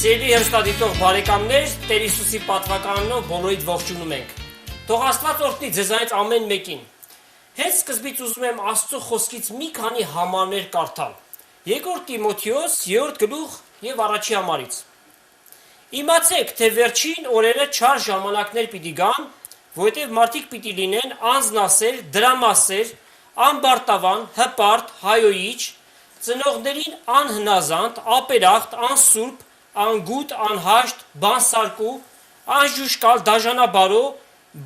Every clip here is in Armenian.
Սիրելի հեռուստադիտող բարեկամներ, Տեր Հիսուսի պատվականանով բոլորիդ ողջունում ենք։ Թող Աստված օրհնի ձեզանից ամեն մեկին։ Հենց սկզբից ուզում եմ Աստծո խոսքից մի քանի համարներ կարդալ։ 2 Տիմոթեոս 3 գլուխ եւ առաջի համարից։ Իմացեք, թե վերջին օրերը չար ժամանակներ պիտի գան, որովհետեւ մարդիկ պիտի լինեն անձնասեր, դրամասեր, անբարտավան, հպարտ, հայոյիչ, ծնողներին անհնազանդ, ապերախտ, անսուրբ, անգութ, անհաշտ, բանսարկու, անժուշկալ, դաժանաբարո,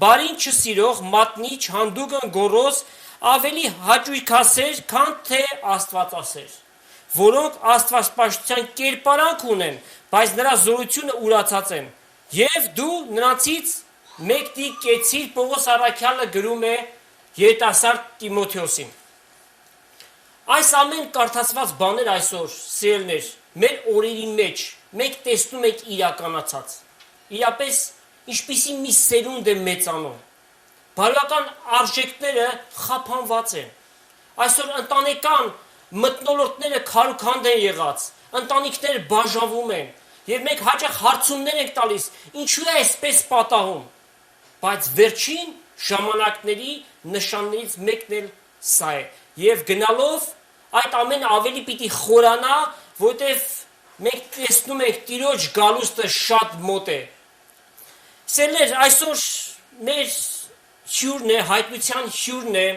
բարին չսիրող, մատնիչ, հանդուգն, գոռոզ, ավելի հաճույքասեր, քան թե աստվածասեր, որոնք աստվածպաշտության կերպարանք ունեն, բայց նրա զորությունը ուրացած են։ Եվ դու նրանցից մեկնի կեցիր, Պողոս առաքյալը գրում է երիտասարդ Տիմոթեոսին։ Այս ամեն կարդացված բաներ այսօր, սիրելիներ, մեր օրերի մեջ մենք տեսնում ենք իրականացած։ Իրապես ինչպիսի մի սերունդ է մեծանում։ Բարոյական արժեքները խափանված են։ Այսօր ընտանեկան մթնոլորտները քարուքանդ են եղած, ընտանիքները բաժանվում են, եւ մենք հաճախ հարցումներ ենք տալիս, ինչու է այսպես պատահում։ Բայց վերջին ժամանակների նշաններից մեկն էլ սա է։ Եվ գնալով այդ ամենը ավելի պիտի խորանա, որտեվ մենք տեսնում ենք Տիրոջ գալուստը շատ մոտ է։ Սիրելիներ, այսօր մեր հյուրն է, հայտնության հյուրն է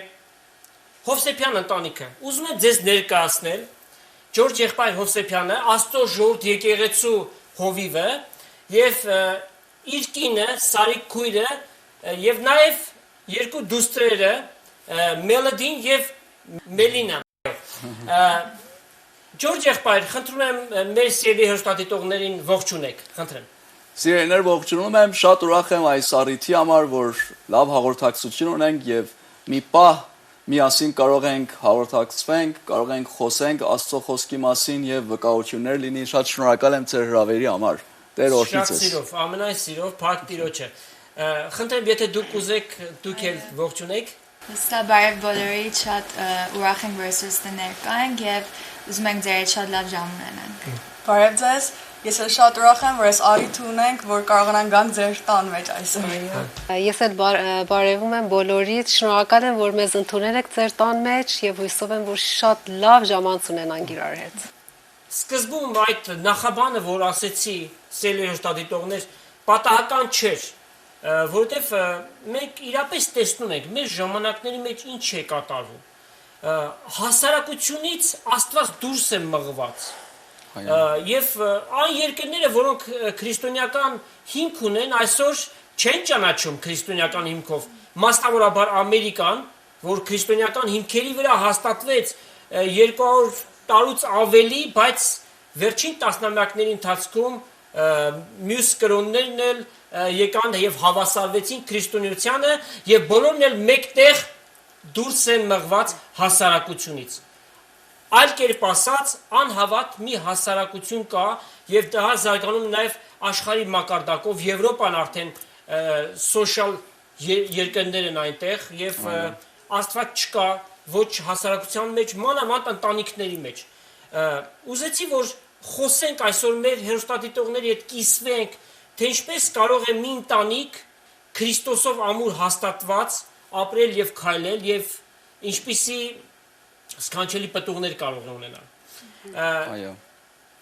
Հովսեփյան ընտանիքը։ Ուզում եմ ձեզ ներկայացնել Ջորջ եղբայր Հովսեփյանը, Աստծո ժողովուրդ եկեղեցու հովիվը եւ իր կինը Սարիկ քույրը եւ նաեւ երկու դուստրերը Մելոդին եւ Մելինան։ Ջորջ եղբայր, խնդրում եմ մեր սիրելի հեռուստադիտողներին ողջունեք, խնդրեմ։ Սիրելիներ, ողջունում եմ, շատ ուրախ եմ այս առիթի համար, որ լավ հաղորդակցություն ունենք եւ մի պահ միասին կարող ենք հաղորդակցվենք, կարող ենք խոսենք Աստծո խոսքի մասին եւ վկայություններ լինի։ Շատ շնորհակալ եմ ձեր հրավերի համար։ Տեր օրհնի ձեզ։ Շատ սիրով, ամենայն սիրով, փառք Տիրոջը։ Խնդրեմ, եթե դուք ուզեք, դուք էլ ողջունեք։ Բարև բոլորիդ, շատ ուրախ ենք, որ այսօր ներկա ենք եւ ուզում ենք ձեր հետ շատ լավ ժամ ունենանք։ Բարև ձեզ, ես էլ շատ ուրախ եմ, որ այս առիթ ունենք, որ կարողանանք գանք ձեր տան մեջ այսօր։ Ես էլ բարևում եմ բոլորիդ, շնորհակալ եմ, որ մեզ ընդունել եք ձեր տան մեջ եւ հույսով եմ, որ շատ լավ ժամանց ունենանք իրար հետ։ Սկզբում այդ նախաբանը, որ ասեցի, սիրելի հեռուստադիտողներ, պատահական չէր, որովհետև մենք իրապես տեսնում ենք մեր ժամանակների մեջ ինչ է կատարվում։ Հասարակությունից Աստված դուրս է մղված։ Եվ այն երկրները, որոնք քրիստոնեական հիմք ունեն, այսօր չեն ճանաչում քրիստոնեական հիմքով։ Մասնավորաբար Ամերիկան, որ քրիստոնեական հիմքերի վրա հաստատվեց 200 տարուց ավելի, բայց վերջին տասնամյակների ընթացքում մյուս կրոններն էլ եկան եւ հավասարվեցին քրիստոնեությանը եւ բոլորն էլ մեկտեղ դուրս են մղված հասարակությունից։ Այլ կերպ ասած, անհավատ մի հասարակություն կա եւ դա զարգանում նաեւ աշխարհի մակարդակով, Եվրոպան արդեն սոցիալ երկրներ են այնտեղ եւ Աստված չկա ոչ հասարակության մեջ, մանավանդ ընտանիքների մեջ։ Ուզեցի որ խոսենք այսօր մեր հեռուստադիտողների հետ կիսվենք, թե ինչպես կարող է մի ընտանիք Քրիստոսով ամուր հաստատված ապրել եւ քայլել եւ ինչպիսի սքանչելի պտուղներ կարող է ունենալ։ Այո։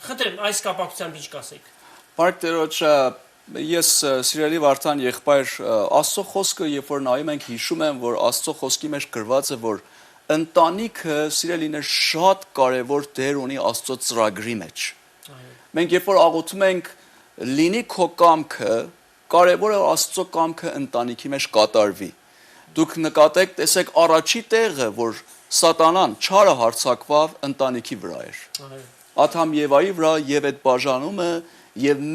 Խնդրեմ, այս կապակցությամբ ինչ կասեք։ Բարք Տերոջ, ես սիրելի Վարդան եղբայր, Աստծո խոսքը, երբ որ նայում ենք, հիշում եմ, որ Աստծո խոսքի մեջ գրված է, որ ընտանիքը սիրելիներ շատ կարևոր դեր ունի Աստծո ծրագրի մեջ։ Մենք երբ որ աղոթում ենք լինի քո կամքը, կարևոր է Աստծո կամքը ընտանիքի մեջ կատարվի։ Դուք նկատեք, տեսեք առաջի տեղը, որ Սատանան չարը հարձակվավ ընտանիքի վրա էր։ Ադամ Եվայի վրա եւ այդ բաժանումը եւ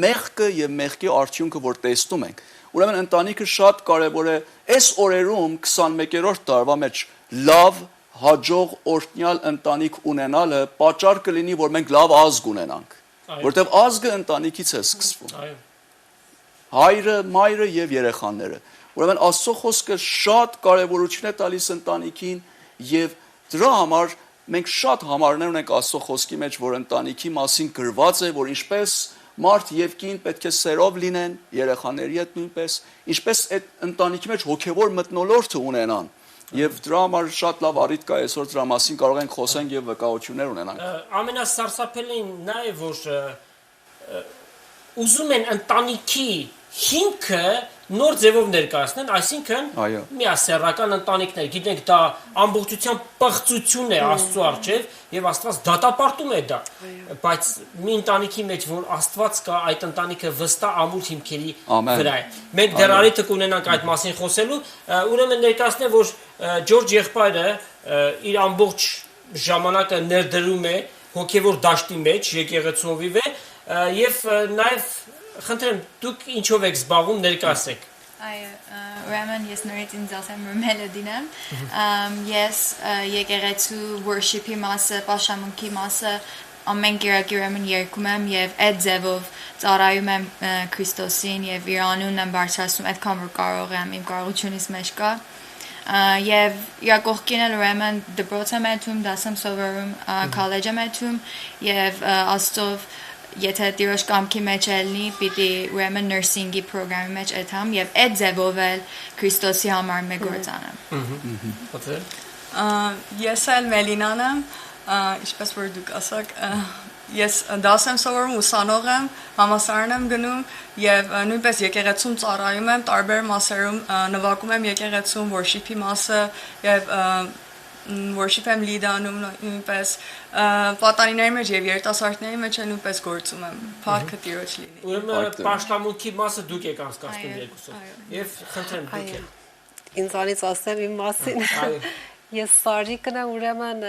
մեղքի արդյունքը, որ տեսնում ենք։ Ուրեմն ընտանիքը շատ կարևոր է այս օրերում 21-րդ դարվա մեջ լավ հաջող օրհնյալ ընտանիք ունենալը պատճառ կլինի, որ մենք լավ ազգ ունենանք, որտեղ ազգը ընտանիքից է սկսվում։ Հայրը, մայրը եւ երեխաները։ Ուրեմն Աստծո խոսքը շատ կարևորություն է տալիս ընտանիքին եւ դրա համար մենք շատ համարներ ունենք Աստծո խոսքի մեջ, որ ընտանիքի մասին գրված է, որ ինչպես մարդ եւ կին պետք է սերով լինեն, երեխաների հետ նույնպես, ինչպես այդ ընտանիքի մեջ հոգեվոր մթնոլորտը ունենան։ Եվ դրա համար շատ լավ առիթ կա այսօր դրա մասին կարող ենք խոսենք եւ վկայություններ ունենանք։ Ամենասարսափելին նա է, որ ուզում են ընտանիքի հիմքը նոր ձևով ներկայացնեն, այսինքն միասեռական ընտանիքներ, գիտենք դա ամբողջությամբ պղծություն է Աստծո առջև եւ Աստված դատապարտում է դա, բայց մի ընտանիքի մեջ որ Աստված կա, այդ ընտանիքը վստահ ամուր հիմքերի վրա է։ Մենք դեռ առիթ կունենանք այդ մասին խոսելու, ուրեմն ներկայացնեմ, որ Ջորջ եղբայրը իր ամբողջ ժամանակը ներդրում է հոգեվոր դաշտի մեջ, եկեղեցով եւ նաեւ խնդրեմ, դուք ինչով եք զբաղվում, ներկայացեք։ Այո, ուրեմն ես նորից ինձ ասեմ, որ մելոդին եմ, ես եկեղեցու worship-ի մասը, պաշտամունքի մասը ամեն կիրակի ուրեմն երգում եմ եւ այդ ձևով ծառայում եմ Քրիստոսին եւ իր անունն եմ բարձրացնում այդքան որ կարող եմ, իմ կարողությունից մեջ կա։ Եվ իր կողքին էլ ուրեմն դպրոց եմ այդում, դաս եմ սովորում, քոլեջ եմ այդում եւ Աստծով եթե դիրոշ կամքի մեջ ելնի, պիտի ուրեմն նրսինգի պրոգրամի մեջ այդամ եւ այդ ձևով էլ Քրիստոսի համար մեկ գործ անեմ։ Ես էլ Մելինան եմ, ինչպես որ դուք ասաք, ես դաս եմ սովորում, ուսանող եմ, համալսարան եմ գնում եւ նույնպես եկեղեցում ծառայում եմ, տարբեր մասերում նվագում եմ եկեղեցում, worship-ի մասը եւ worship եմ լիդանում նույնպես պատանիների մեջ եւ երիտասարդների մեջ նույնպես գործում եմ փառքը Տիրոջ լինի։ Ուրեմն պաշտամունքի մասը դուք եք անցկացնում երկուսով եւ խնդրեմ դուք եք։ Ինձանից ասեմ իմ մասին։ Ես Սարիկն եմ, ուրեմն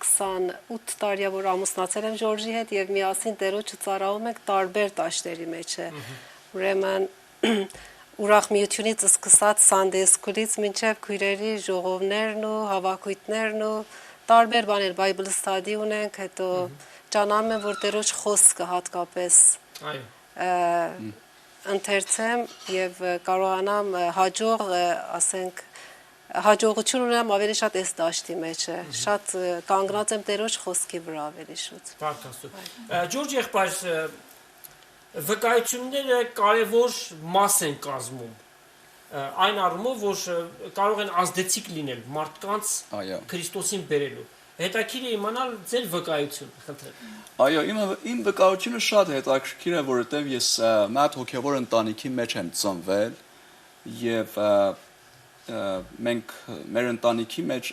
28 տարի որ ամուսնացել եմ Ժորժի հետ եւ միասին Տերոջը ծառայում ենք տարբեր դաշտերի մեջ։ Ուրեմն ուրախ միությունից սկսած Sunday School-ից մինչև քույրերի ժողովներն ու հավաքույթներն ու տարբեր բաներ Bible study ունենք, հետո ճանաչում եմ որ Տերոջ խոսքը հատկապես ընթերցեմ եւ կարողանամ հաջող, ասենք, հաջողություն ունեմ ավելի շատ այս դաշտի մեջ, շատ կանգնած եմ Տերոջ խոսքի վրա ավելի շուտ։ Բարձր։ Ջորջ եղբայր, վկայությունները կարևոր մաս են կազմում այն առումով, որ կարող են ազդեցիկ լինել մարդկանց Քրիստոսին բերելու։ Հետաքրքիր է իմանալ ձեր վկայությունը, խնդրեմ։ Այո, իմ վկայությունը շատ հետաքրքիր է, որովհետև ես մատ հոգևոր ընտանիքի մեջ եմ ծնվել եւ մենք մեր ընտանիքի մեջ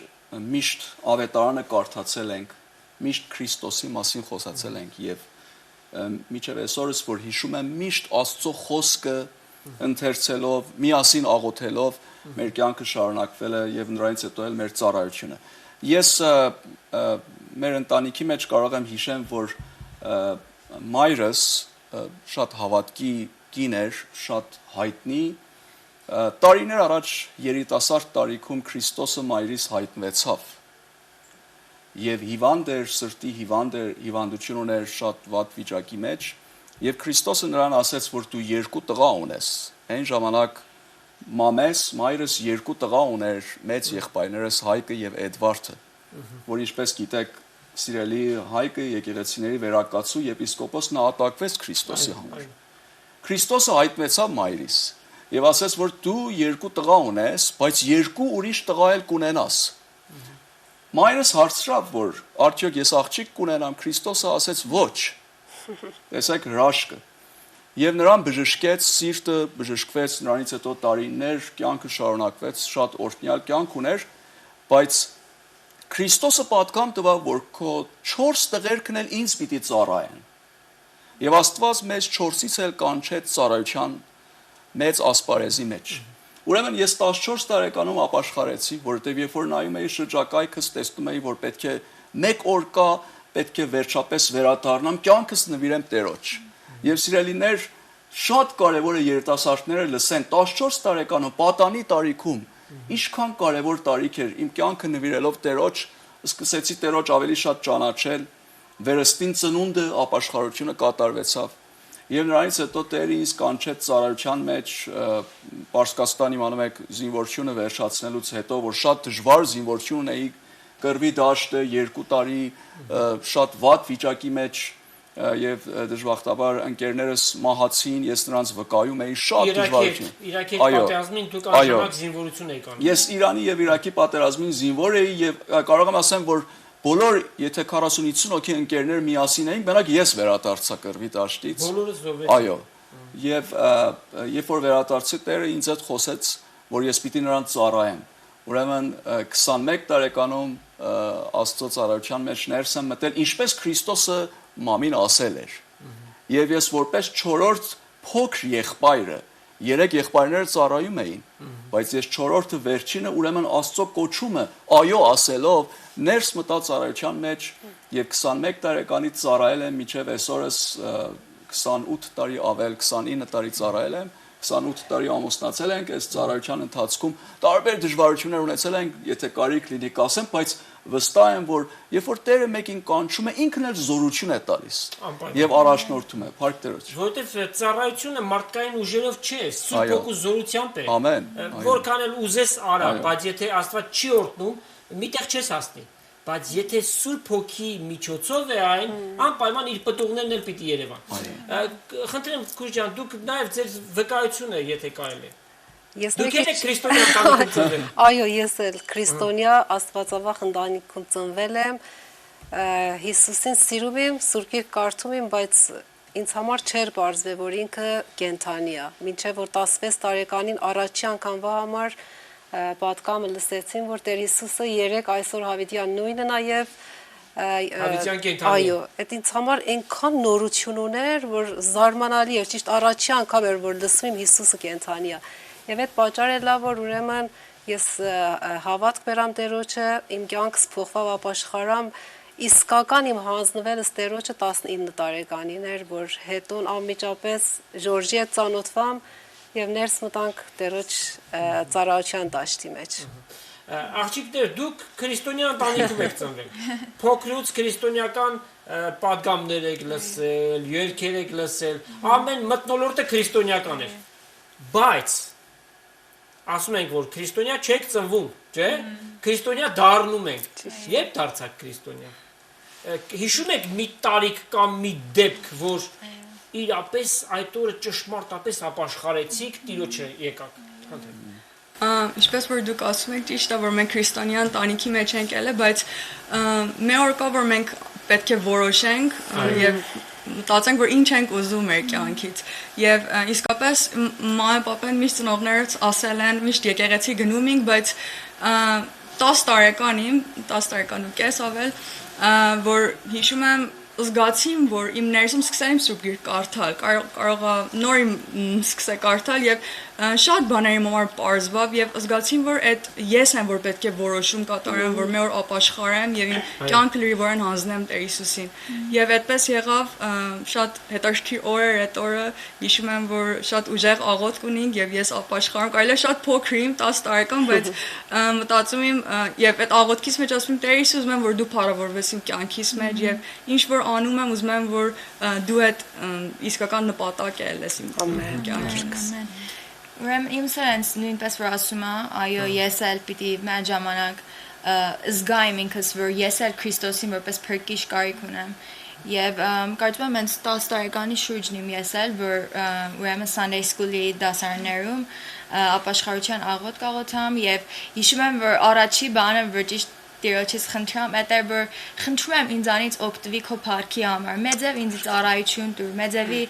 միշտ ավետարանը կարդացել ենք, միշտ Քրիստոսի մասին խոսացել ենք եւ միջև այսօրս որ հիշում եմ միշտ Աստծո խոսքը ընթերցելով, միասին աղոթելով մեր կյանքը շարունակվել է եւ նրանից հետո էլ մեր ծառայությունը։ Ես մեր ընտանիքի մեջ կարող եմ հիշեմ, որ մայրս շատ հավատքի կին էր, շատ հայտնի, տարիներ առաջ երիտասարդ տարիքում Քրիստոսը մայրիս հայտնվեցավ եւ հիվանդ էր, սրտի հիվանդություն ուներ շատ վատ վիճակի մեջ եւ Քրիստոսը նրան ասեց, որ դու երկու տղա ունես։ Այն ժամանակ մայրս երկու տղա ուներ, մեծ եղբայրներս Հայկը եւ Էդվարդը, որ ինչպես գիտեք, սիրելի Հայկը եկեղեցիների վերակացու եպիսկոպոս նա ատակվեց Քրիստոսի համար։ Քրիստոսը հայտնվեցավ մայրիս եւ ասեց, որ դու երկու տղա ունես, բայց երկու ուրիշ տղա էլ կունենաս։ Մայրս հարցրավ, որ արդյոք ես աղջիկ կունենամ, Քրիստոսը ասեց ոչ, տեսեք հրաշքը, եւ նրան բժշկեց, սիրտը բժշկվեց, նրանից հետո տարիներ կյանքը շարունակվեց, շատ օրհնյալ կյանք ուներ, բայց Քրիստոսը պատկամ տվավ, որ քո 4 տղերքն էլ ինձ պիտի ծառայեն, եւ Աստված մեզ 4-ից էլ կանչեց ծառայության մեծ ասպարեզի մեջ։ Ուրեմն ես 14 տարեկանում ապաշխարեցի, որովհետև երբ որ նայում էի շրջակայքս, տեսնում էի, որ պետք է մեկ օր կա, պետք է վերջապես վերադառնամ, կյանքս նվիրեմ Տերոջ։ Եվ սիրելիներ, շատ կարևոր է երիտասարդները լսեն 14 տարեկանում պատանի տարիքում, ինչքան կարևոր տարիք էր իմ կյանքը նվիրելով Տերոջ, սկսեցի Տերոջ ավելի շատ ճանաչել, վերստին ծնունդը ապաշխարությունը կատարվեցավ։ Եվ նրանից հետո Տերը ինձ կանչեց ծառայության մեջ, Պարսկաստան իմանում եք զինվորությունը վերջացնելուց հետո, որ շատ դժվար զինվորություն ունեի, կռվի դաշտը 2 տարի շատ վատ վիճակի մեջ եւ դժբախտաբար ընկերներս մահացին, ես նրանց վկայում էի շատ դժվարություն։ Իրաքի պատերազմին դուք անշանակ զինվորություն եք անում։ Ես Իրանի եւ Իրաքի պատերազմին զինվոր էի եւ կարող եմ ասեմ, որ բոլոր, եթե 40-50 հոգի ընկերներ միասին էին, մենակ ես վերադարձա կռվի դաշտից։ Բոլորը զոհվեցին։ Այո։ Եվ երբ որ վերադարձի Տերը ինձ հետ խոսեց, որ ես պիտի նրան ծառայեմ։ Ուրեմն 21 տարեկանում Աստծո ծառայության մեջ ներս եմ մտել, ինչպես Քրիստոսը մամին ասել էր։ Եվ ես որպես 4-րդ փոքր եղբայրը, 3 եղբայրները ծառայում էին, բայց ես 4-րդը վերջինը, ուրեմն Աստծո կոչումը այո ասելով ներս մտա ծառայության մեջ եւ 21 տարեկանից ծառայել եմ մինչեւ այսօրս 28 տարի ավել 29 տարի ծառայել եմ 28 տարի ամուսնացել ենք այս ծառայության ընթացքում տարբեր դժվարություններ ունեցել ենք եթե կարիք լինի կասեմ բայց վստահ եմ որ երբ որ Տերը մեկին կանչում է ինքն էլ զորություն է տալիս եւ առաջնորդում է փառք Տերոջ որովհետեւ ծառայությունը մարդկային ուժերով չէ Սուրբ Հոգու զորությամբ է ամեն որքան էլ ուզես արա բայց եթե Աստված չի օրհնում միտեղ չես հասնի բայց եթե Սուրբ Հոգի միջոցով է այն անպայման իր պտուղներն էլ պիտի երևան խնդրեմ քույր ջան դուք նաև ձեր վկայությունը եթե կարելի է Դուք եք քրիստոնյա ընտանիքում ծնվել Այո ես էլ քրիստոնյա աստվածավախ ընտանիքում ծնվել եմ Հիսուսին սիրում եմ Սուրբ Գիրք կարդում եմ բայց ինձ համար չէր բարձվել որ ինքը կենթանի է մինչև որ 16 տարեկանին առաջի անգամվա համար պատկամը լսեցին, որ Տեր Հիսուսը 3 այսօր հավիտյան նույնն է եւ հավիտյան կենթանի։ Այո, այդ ինձ համար այնքան նորություն ուներ, որ զարմանալի էր, ճիշտ առաջի անգամ էր, որ լսում եմ Հիսուսը կենթանի է։ Եվ այդ պատճառը լավ որ ուրեմն ես հավատք բերամ Տերոջը, իմ կյանքս փոխվավ ապաշխարամ, իսկական իմ հանձնվելս Տերոջը 19 տարեկանին էր, որ հետո անմիջապես Ժորժի հետ ծանոթվամ Եվ ներս մտանք Տերոջ ծառայության դաշտի մեջ։ Աղջիկներ, դուք քրիստոնյա ընտանիքում եք ծնվել։ Փոքրուց քրիստոնյական պատգամներ եք լսել, երգեր եք լսել, ամեն մթնոլորտը քրիստոնյական էր։ Բայց ասում ենք, որ քրիստոնյա չեք ծնվում, չէ՞։ Քրիստոնյա դառնում ենք։ Երբ դարձաք քրիստոնյա։ Հիշում եք մի տարիք կամ մի դեպք, որ իրապես այդ օրը ճշմարտապես ապաշխարեցիք Տիրոջը եկաք Ինչպես որ դուք ասում եք ճիշտ է որ մենք քրիստոնյա ընտանիքի մեջ ենք ելել բայց մեր օրկա որ մենք պետք է որոշենք եւ մտածենք որ ինչ ենք ուզում մեր կյանքից եւ իսկապես մայր պապեն միշտ ծնողներս ասել են միշտ եկեղեցի գնում ենք բայց 10 տարեկան ու կես ավել որ հիշում եմ զգացիմ, որ իմ ներսում սկսել եմ Սուրբ Գիրք կարդալ, կարողա նոր սկսել կարդալ եւ շատ բաներ իմ համար պարզվավ եւ զգացիմ, որ այդ ես եմ, որ պետք է որոշում կատարեմ, որ մեր ապաշխարեմ եւ իմ կյանքը լրիվորեն հանձնեմ Տեր Հիսուսին։ Եվ այդպես եղավ, շատ հետաքրքիր օր էր այդ օրը, հիշում եմ, որ շատ ուժեղ աղոթք ունենք եւ ես ապաշխարում, կարելի է շատ փոքր եմ, 10 տարեկան, բայց մտածում եմ եւ այդ աղոթքից մեջ ասում եմ Տեր Հիսուս, ուզում եմ, որ դու փառավորվես իմ կյանքիս մեջ եւ ինչ որ անում եմ, ուզում եմ, որ դու այդ իսկական նպատակ ես իմ կյանքից։ Ուրեմն իմ սերենց նույնպես որ ասում եմ, այո, ես էլ պիտի մեր ժամանակ զգայեմ ինքս, որ ես էլ Քրիստոսին որպես փրկիչ կարիք ունեմ։ Եվ կարծում եմ հենց 10 տարեկանի շուրջն եմ ես էլ, որ ուրեմն Sunday School-ի դասարաններում ապաշխարության աղոթք աղոթամ եւ հիշում եմ, որ առաջի բանը, որ ճիշտ Տիրոջից խնդրեմ, այդ էր որ խնդրում եմ ինձանից օգտվի քո փառքի համար։ Մեծև ինձ ծառայություն տուր, մեծևի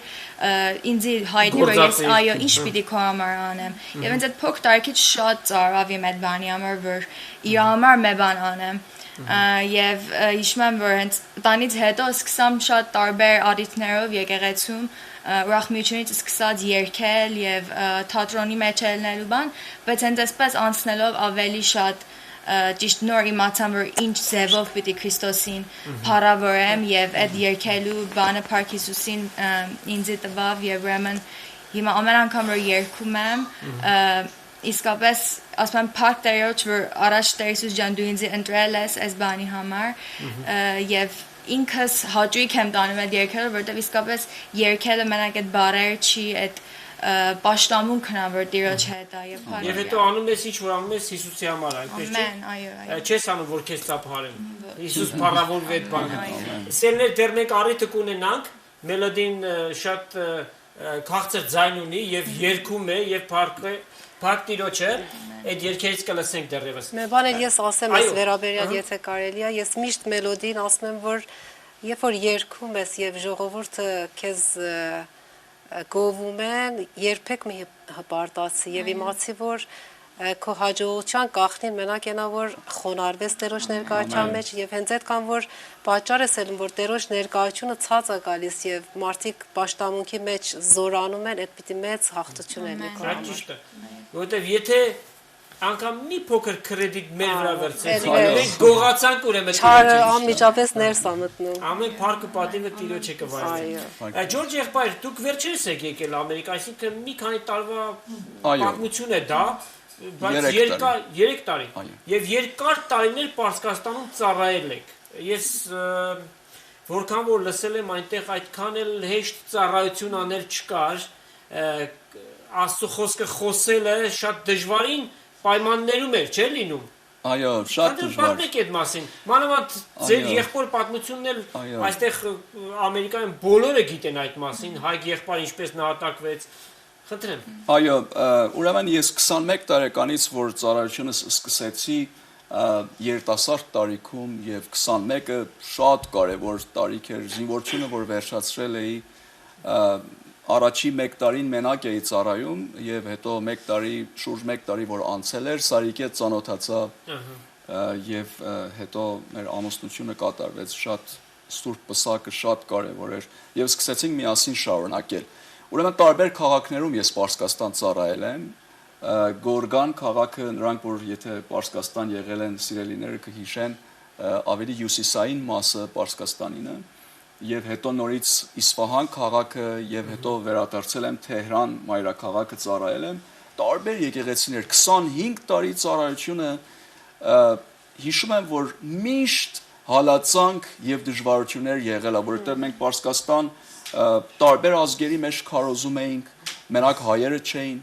ինձ հայտնի որ ես այո ինչ պիտի քո համար անեմ։ Եվ ինձ այդ փոքր տարիքից շատ ծառավ իմ այդ բանի համար, որ իր համար մի բան անեմ։ Եվ հիշում եմ, որ հենց տանից հետո սկսամ շատ տարբեր ադիթներով եկեղեցում ուրախմիությունից սկսած երգել եւ թատրոնի մեջ ելնելու բան, բայց հենց այսպես անցնելով ավելի շատ ճիշտ նոր իմացամ որ ինչ ձևով պիտի Քրիստոսին փառավորեմ եւ այդ երգելու բանը Փառք Հիսուսին ինձ տվավ եւ ուրեմն հիմա ամեն անգամ որ երգում եմ իսկապես ասում եմ Փառք Տերոջ որ առաջ Տեր Հիսուս ջան դու ինձ ընտրել ես այս բանի համար եւ ինքս հաճույք եմ տանում այդ երգերը որովհետեւ իսկապես երգելը մենակ այդ բարերը չի այդ պաշտամունքն ա որ Տիրոջ հետ ա եւ Եվ հետո անում ես ինչ որ անում ես Հիսուսի համար, այնպես չէ։ Ամեն, այո։ Չես անում որ քեզ ծափարեն։ Հիսուս փառավորվի այդ բանը։ Սերներ դեռ մեկ առիթը կունենանք, մելոդին շատ քաղցր ձայն ունի եւ երգում է եւ փառք Տիրոջը, այդ երգերից կլսենք դեռևս։ Մի բան էլ ես ասեմ այս վերաբերյալ, եթե կարելի է, ես միշտ մելոդին ասում եմ, որ երբ որ երգում ես եւ ժողովուրդը քեզ գովում են, երբեք մի հպարտացի եւ իմացի, որ քո հաջողության գաղտնին մենակ ենա որ խոնարհվես Տերոջ ներկայության մեջ եւ հենց այդքան որ պատճառ ես ելում որ Տերոջ ներկայությունը ցած է գալիս եւ մարդիկ պաշտամունքի մեջ զորանում են, այդ պիտի մեծ հաղթություն է լինի։ Դա ճիշտ է։ Որովհետեւ եթե անգամ մի փոքր կրեդիտ մեր վրա վերցնենք, մենք գողացանք ուրեմն Չարը անմիջապես ներս է մտնում։ Ամեն փառքը պատիվը Տիրոջ է կվայելի։ Ջորջ եղբայր, դուք վերջերս եք եկել Ամերիկա, այսինքն մի քանի տարվա պատմություն է դա, բայց 3 տարի։ Եվ երկար տարիներ Պարսկաստանում ծառայել եք։ Ես որքան որ լսել եմ այնտեղ այդքան էլ հեշտ ծառայություն անել չկար, Աստծո խոսքը խոսելը շատ դժվարին պայմաններում էր, չէ՞ լինում։ Այո, շատ դժվար։ Պատմեք այդ մասին։ Մանավանդ ձեր եղբոր պատմությունն էլ այստեղ Ամերիկայում բոլորը գիտեն այդ մասին, Հայկ եղբայրը ինչպես նահատակվեց։ Խնդրեմ։ Այո, ուրեմն ես 21 տարեկանից որ ծառայությունս սկսեցի երիտասարդ տարիքում եւ 21-ը շատ կարեւոր տարիք էր, զինվորությունը որ վերջացրել էի, առաջի 1 տարին մենակ էի ծառայում եւ հետո 1 տարի, շուրջ 1 տարի որ անցել էր, Սարիկե ծանոթացա եւ հետո մեր ամուսնությունը կատարվեց, շատ սուրբ պսակը շատ կարեւոր էր եւ սկսեցինք միասին շարունակել։ Ուրեմն տարբեր քաղաքներում ես Պարսկաստան ծառայել եմ, Գորգան քաղաքը, նրանք որ եթե Պարսկաստան եղել են սիրելիները կհիշեն, ավելի հյուսիսային մասը Պարսկաստանինը եւ հետո նորից Իսֆահան քաղաքը եւ հետո վերադարձել եմ Թեհրան մայրաքաղաքը ծառայել եմ, տարբեր եկեղեցիներ 25 տարի ծառայությունը հիշում եմ որ միշտ հալածանք եւ դժվարություններ եղել ա, որովհետեւ մենք Պարսկաստան տարբեր ազգերի մեջ քարոզում էինք, մենակ հայերը չէին։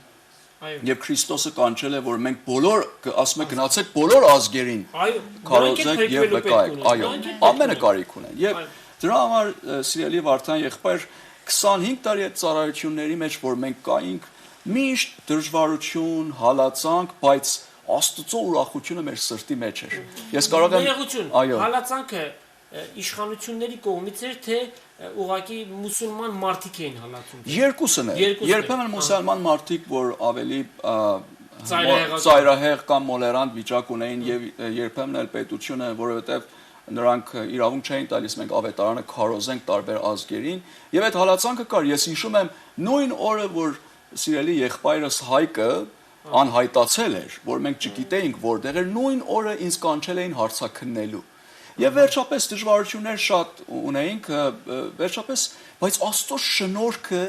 Եվ Քրիստոսը կանչել է որ մենք բոլոր ասում է գնացեք բոլոր ազգերին քարոզեք եւ վկայեք, այո, ամենը կարիք ունեն։ Եվ դրա համար սիրելի Վարդան եղբայր 25 տարի այդ ծառայությունների մեջ որ մենք կայինք միշտ դժվարություն, հալածանք, բայց Աստծո ուրախությունը մեր սրտի մեջ էր։ Ես կարող եմ հալածանքը իշխանությունների կողմից էր թե ուղղակի մուսուլման մարդիկ էին հալածում։ Երկուսն է։ Երբեմն մուսուլման մարդիկ որ ավելի ծայրահեղ կամ մոլերանտ վիճակ ունեին եւ երբեմն էլ պետությունը, որովհետեւ նրանք իրավունք չէին տալիս մենք ավետարանը քարոզենք տարբեր ազգերին եւ այդ հալածանքը կար։ Ես հիշում եմ նույն օրը որ սիրելի եղբայրս Հայկը անհայտացել էր, որ մենք չգիտեինք որտեղ էր, նույն օրը ինձ կանչել էին հարցաքննելու։ Եվ վերջապես դժվարություններ շատ ունեինք, վերջապես, բայց Աստծո շնորհքը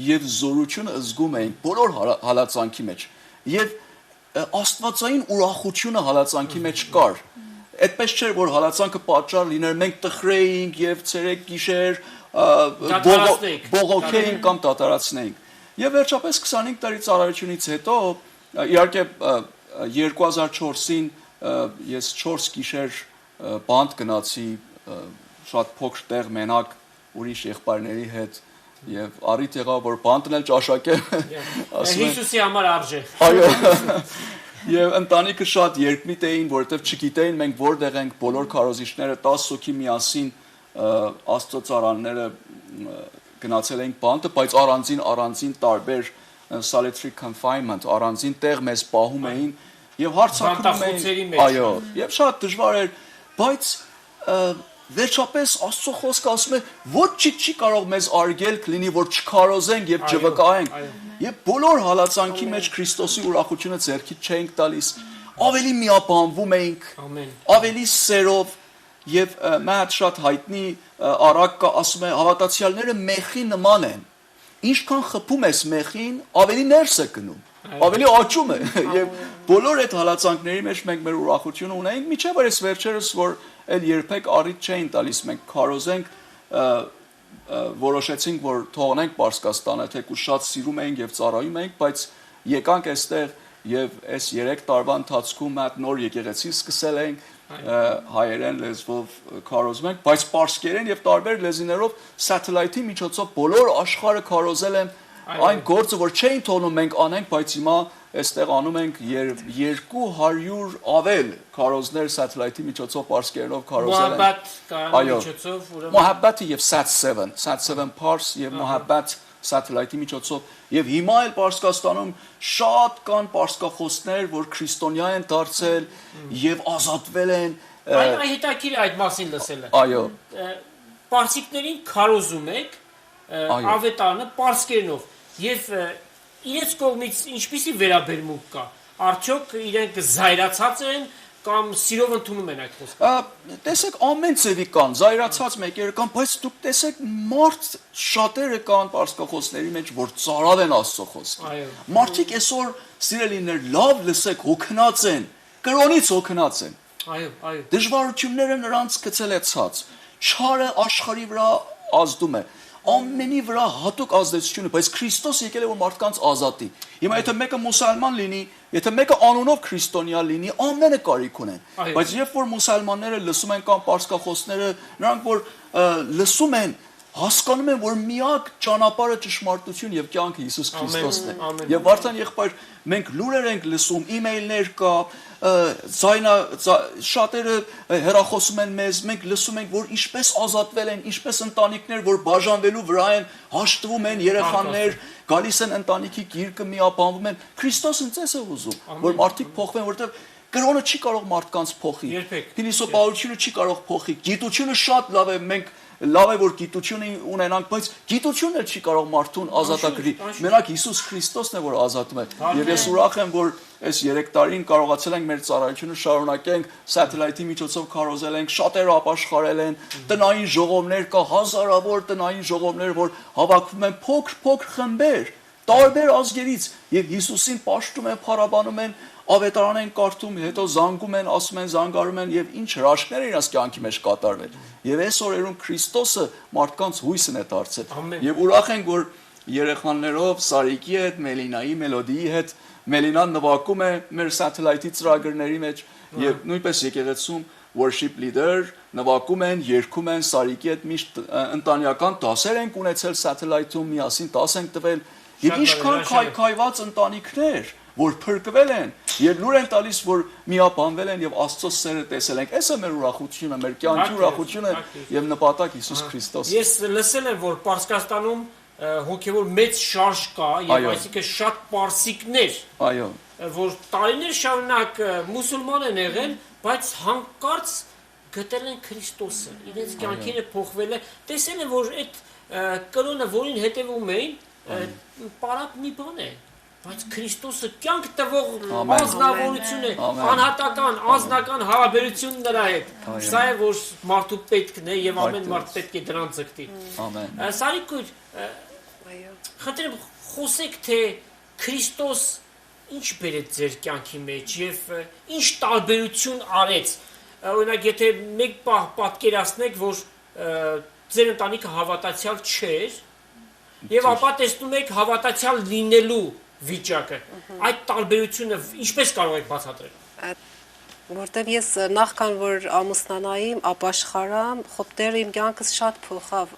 եւ զորությունը զգում էինք բոլոր հալածանքի մեջ։ Եվ աստվածային ուրախությունը հալածանքի մեջ կար։ Այդպես չէր որ հալածանքը պատճառ լիներ մենք տխրեինք եւ ցերեկ գիշեր բողոքեինք կամ դատարացնեինք։ Եվ վերջապես 25 տարի ծառայությունից հետո իհարկե 2004-ին ես 4 գիշեր բանտ գնացի շատ փոքր տեղ մենակ ուրիշ եղբայրների հետ եւ առիթ եղավ որ բանտն էլ ճաշակեմ Հիսուսի համար արժե այո եւ ընտանիքը շատ երկմիտ էին որովհետեւ չգիտեին մենք որտեղ ենք բոլոր քարոզիչները 10 հոգի միասին Աստծո ծառաները գնացել ենք բանտը բայց առանձին տարբեր solitary confinement առանձին տեղ մեզ պահում էին եւ հարցակում էին այո եւ շատ դժվար էր բայց վերջապես Աստծո խոսքը ասում է ոչինչ չի կարող մեզ արգել կլինի որ չքարոզենք եւ չվկայենք եւ բոլոր հալածանքի մեջ Քրիստոսի ուրախությունը ձեռքից չէինք տալիս ավելի միապանվում էինք ավելի սերով եւ մատ շատ հայտնի առակը ասում է հավատացյալները մեխի նման են ինչքան խփում ես մեխին ավելի ներս է գնում ավելի աճում է եւ բոլոր այդ հալածանքների մեջ մենք մեր ուրախությունը ունեինք միջև այս վերջերս որ այլ երբեք առիթ չէին տալիս մենք քարոզենք որոշեցինք, որ թողնենք Պարսկաստանը, թեկուզ շատ սիրում ենք եւ ծառայում ենք, բայց եկանք այստեղ եւ այս 3 տարվա ընթացքում այդ նոր եկեղեցի սկսել ենք, հայերեն լեզվով քարոզում ենք, բայց պարսկերեն եւ տարբեր լեզիներով սատելայթի միջոցով բոլոր աշխարհը քարոզել են այն գործը, որ չէին թողնում մենք անենք, բայց հիմա այստեղ անում ենք 200 ավել քարոզներ սատելայթի միջոցով պարսկերենով քարոզել են։ Մոհաբբաթ կարանի միջոցով, ուրեմն Մոհաբբաթը եւ Sat7 Pars եւ Մոհաբբաթ սատելայթի միջոցով եւ հիմա էլ Պարսկաստանում շատ կան պարսկախոսներ, որ քրիստոնյա են դարձել եւ ազատվել են։ Այն հետաքրիր այդ մասին լսելը։ Այո։ Պարսիկներին քարոզում եք ավետարանը պարսկերենով եւ իրենց կողմից ինչպիսի վերաբերմունք կա։ Արդյոք իրենք զայրացած են կամ սիրով ընդունում են այդ խոսքը։ Տեսեք ամեն ձևի կան, զայրացած մեկերը կան, բայց դուք տեսեք մարդ շատերը կան պարսկախոսների մեջ, որ ծարավ են Աստծո խոսքը։ Մարդիկ այսօր սիրելիներ լավ լսեք, հոգնած են, կրոնից հոգնած են։ Այո։ Դժվարությունները նրանց գցել է ցած։ Չարը աշխարհի վրա ազդում է։ Ամենի վրա հատուկ ազդեցություն է, բայց Քրիստոս եկել է որ մարդկանց ազատի։ Հիմա եթե մեկը մուսալման լինի, եթե մեկը անունով քրիստոնյա լինի, ամենը կարիք ունեն։ Բայց երբ որ մուսալմանները լսում են կամ պարսկախոսները, նրանք որ լսում են, հասկանում են, որ միակ ճանապարհը ճշմարտություն եւ կյանքը Հիսուս Քրիստոսն է։ Եվ Վարդան եղբայր, մենք լուրեր ենք լսում, email-ներ կա, շատերը հեռախոսում են մեզ, մենք լսում ենք, որ ինչպես ազատվել են, ինչպես ընտանիքներ, որ բաժանվելու վրա են, հաշտվում են երեխաներ, գալիս են ընտանիքի գիրկը միապանվում են։ Քրիստոսը ցես է ուզում, որ մարդիկ փոխվեն, որտեղ կրոնը չի կարող մարդկանց փոխի։ Փիլիսոփայությունը չի կարող փոխի։ Գիտությունը շատ լավ է, մենք լավ է որ գիտություն ունենանք, բայց գիտությունն էլ չի կարող մարդուն ազատագրի։ Մենակ Հիսուս Քրիստոսն է որ ազատում է։ Եվ ես ուրախ եմ որ այս 3 տարին կարողացել ենք մեր ծառայությունը շարունակենք, սատելայթի միջոցով քարոզել ենք, շատերը ապաշխարել են, տնային ժողովներ կա, հազարավոր տնային ժողովներ, որ հավաքվում են փոքր խմբեր, տարբեր ազգերից եւ Հիսուսին պաշտում են, փառաբանում են, ավետարան են կարդում, հետո զանգում են, ասում են, զանգարում են եւ ինչ հրաշքներ իրաց կյանքի մեջ կատարվել։ Եվ այս օրերում Քրիստոսը մարդկանց հույսն է դարձել։ Եվ ուրախ ենք որ երեխաներով Սարիկի հետ, Մելինայի, Մելոդիի հետ Մելինան նվագում է մեր սատելայթի ծրագրերի մեջ եւ նույնպես եկեղեցում worship leader նվագում են, երգում են Սարիկի հետ միշտ ընտանեկան դասեր են ունեցել սատելայթում, միասին դաս են տվել եւ ինչքան քայքայված ընտանիքներ որ փրկվել են եւ լուր են տալիս որ միապանվել են եւ Աստծո սերը տեսել ենք։ Էսը մեր ուրախությունը, մեր կյանքի ուրախությունը եւ նպատակ Հիսուս Քրիստոս։ Ես լսել եմ որ Պարսկաստանում հոգեվոր մեծ շարժ կա եւ այսինքն շատ պարսիկներ, այո, որ տարիներ շարունակ մուսուլման են եղել, բայց հանկարծ գտել են Քրիստոսը, իրենց կյանքերը փոխվել է, տեսել են որ այդ կրոնը որին հետևում էին, պարապ մի բան է, բայց Քրիստոսը կյանք տվող անձնավորություն է, անհատական, անձնական հարաբերություն նրա հետ։ Սա է որ մարդու պետքն է եւ ամեն մարդ պետք է դրան ձգտի։ Ամեն։ Սարիկ խնդրեմ խոսեք թե Քրիստոս ինչ բերեց ձեր կյանքի մեջ եւ ինչ տարբերություն արեց։ Օրինակ եթե մեկ պահ պատկերացնեք որ ձեր ընտանիքը հավատացյալ չէր եւ ապա տեսնում եք հավատացյալ լինելու վիճակը։ Այդ տարբերությունը ինչպես կարող եք բացատրել։ Որտեւ ես նախքան որ ամուսնանայիմ, ապաշխարամ, խոպտերը իմ կյանքս շատ փոխավ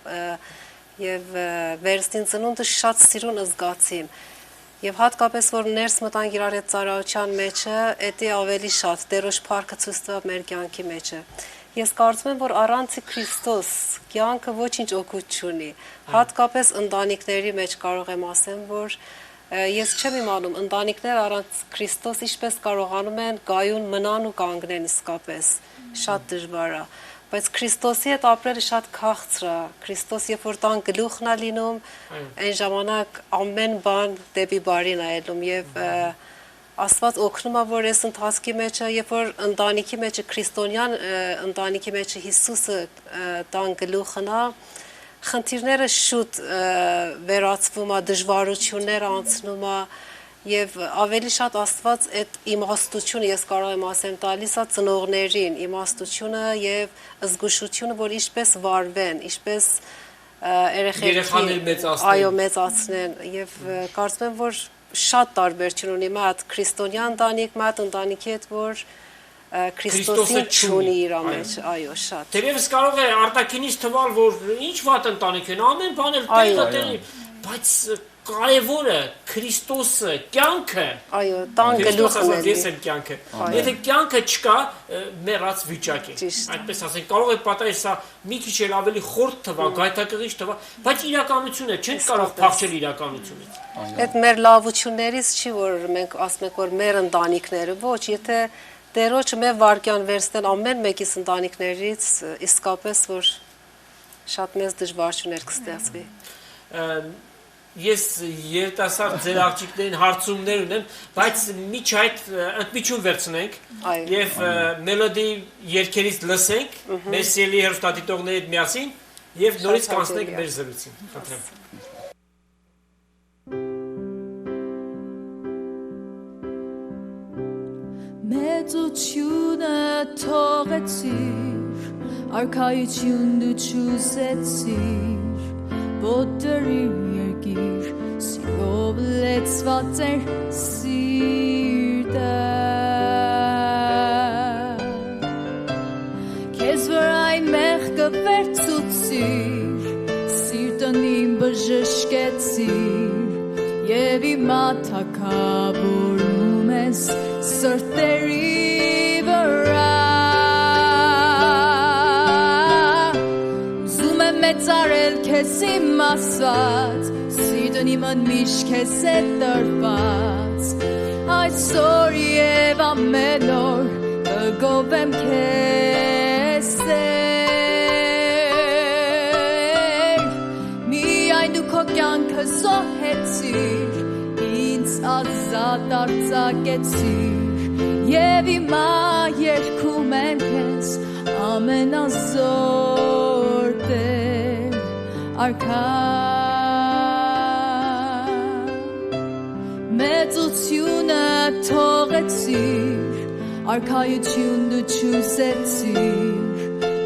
եւ վերստին ծնունդը շատ սիրուն զգացիմ։ Եվ հատկապես որ ներս մտանք իրար այդ ծառայության մեջը, էդի ավելի շատ Տերոջ փառքը ցույց տվավ մեր կյանքի մեջը։ Ես կարծում եմ որ առանց Քրիստոս կյանքը ոչինչ օգուտ չունի։ Հատկապես ընտանիքների մեջ կարող եմ ասեմ որ ես չեմ իմանում ընտանիքներ առանց Քրիստոս ինչպես կարողանում են գայուն մնան ու կանգնեն իսկապես։ Շատ դժվար է, բայց Քրիստոսի հետ ապրելը շատ քաղցր է։ Քրիստոս երբ որ տան գլուխն է լինում, այն ժամանակ ամեն բան դեպի բարին է ելնում եւ Աստված օգնում է որ այս ընթացքի մեջը, երբ որ ընտանիքի մեջը քրիստոնյան ընտանիքի մեջը Հիսուսը տան գլուխն է, խնդիրները շուտ վերացվում է, դժվարությունները անցնում է եւ ավելի շատ Աստված այդ իմաստությունը ես կարող եմ ասեմ տալիս է ծնողներին, իմաստությունը եւ զգուշությունը, որ ինչպես վարվեն, ինչպես երեխաներ մեծացնեն։ Այո, մեծացնեն եւ կարծում եմ, որ շատ տարբերություն ունի մատ քրիստոնյա ընտանիք, մատ ընտանիքի հետ, որ Քրիստոսին չունի իր մեջ, այո, շատ։ Դերևս կարող է արտաքինից թվալ, որ ինչ վատ ընտանիք են, ամեն բան էլ տեղը տեղի, բայց կարևորը Քրիստոսը, կյանքը։ Այո, տան գլուխն է։ Ես եմ կյանքը։ Եթե կյանքը չկա, մեռած վիճակ է։ Այդպես ասենք, կարող է պատահել սա մի քիչ էլ ավելի խորտ թվա, գայթակղիչ թվա, բայց իրականություն է, չենք կարող փախչել իրականությունից։ Այդ մեր լավություններից չի, որ մենք ասում ենք, որ մեր ընտանիքները, ոչ, եթե Տերոջը մեր վարկյան վերցնել ամեն մեկից ընտանիքներից, իսկապես, որ շատ մեծ դժվարություններ կստեղծվի։ Ես երիտասարդ ձեր աղջիկներին հարցումներ ունեմ, բայց միջ այդ ընդմիջում վերցնենք եւ մելոդի երգերից լսենք, մեր սիրելի հեռուստադիտողների հետ միասին եւ նորից կանցնենք մեր զրույցին։ Խնդրեմ։ Մեծությունը թողեցիր, արքայություն դու չուզեցիր, ոտերի երկիր, սիրով լեցված էր սիրտը, քեզ վրայ մեղքը վերցուցիր, սիրտն իմ բժշկեցիր, և իմա թագավորում ես սրտերի վրա, ուզում եմ մեծարել քեզ իմ ասված, սիրտն իմն միշտ քեզ է տրված, այսօր և ամեն օր կգովեմ քեզ Տեր, միայն դու քո կյանքը զոհեցիր, ինձ ազատ արձակեցիր, և իմա երգում եմ քեզ ամենազոր Տեր, արքա, մեծությունը թողեցիր, արքայություն դու չուզեցիր,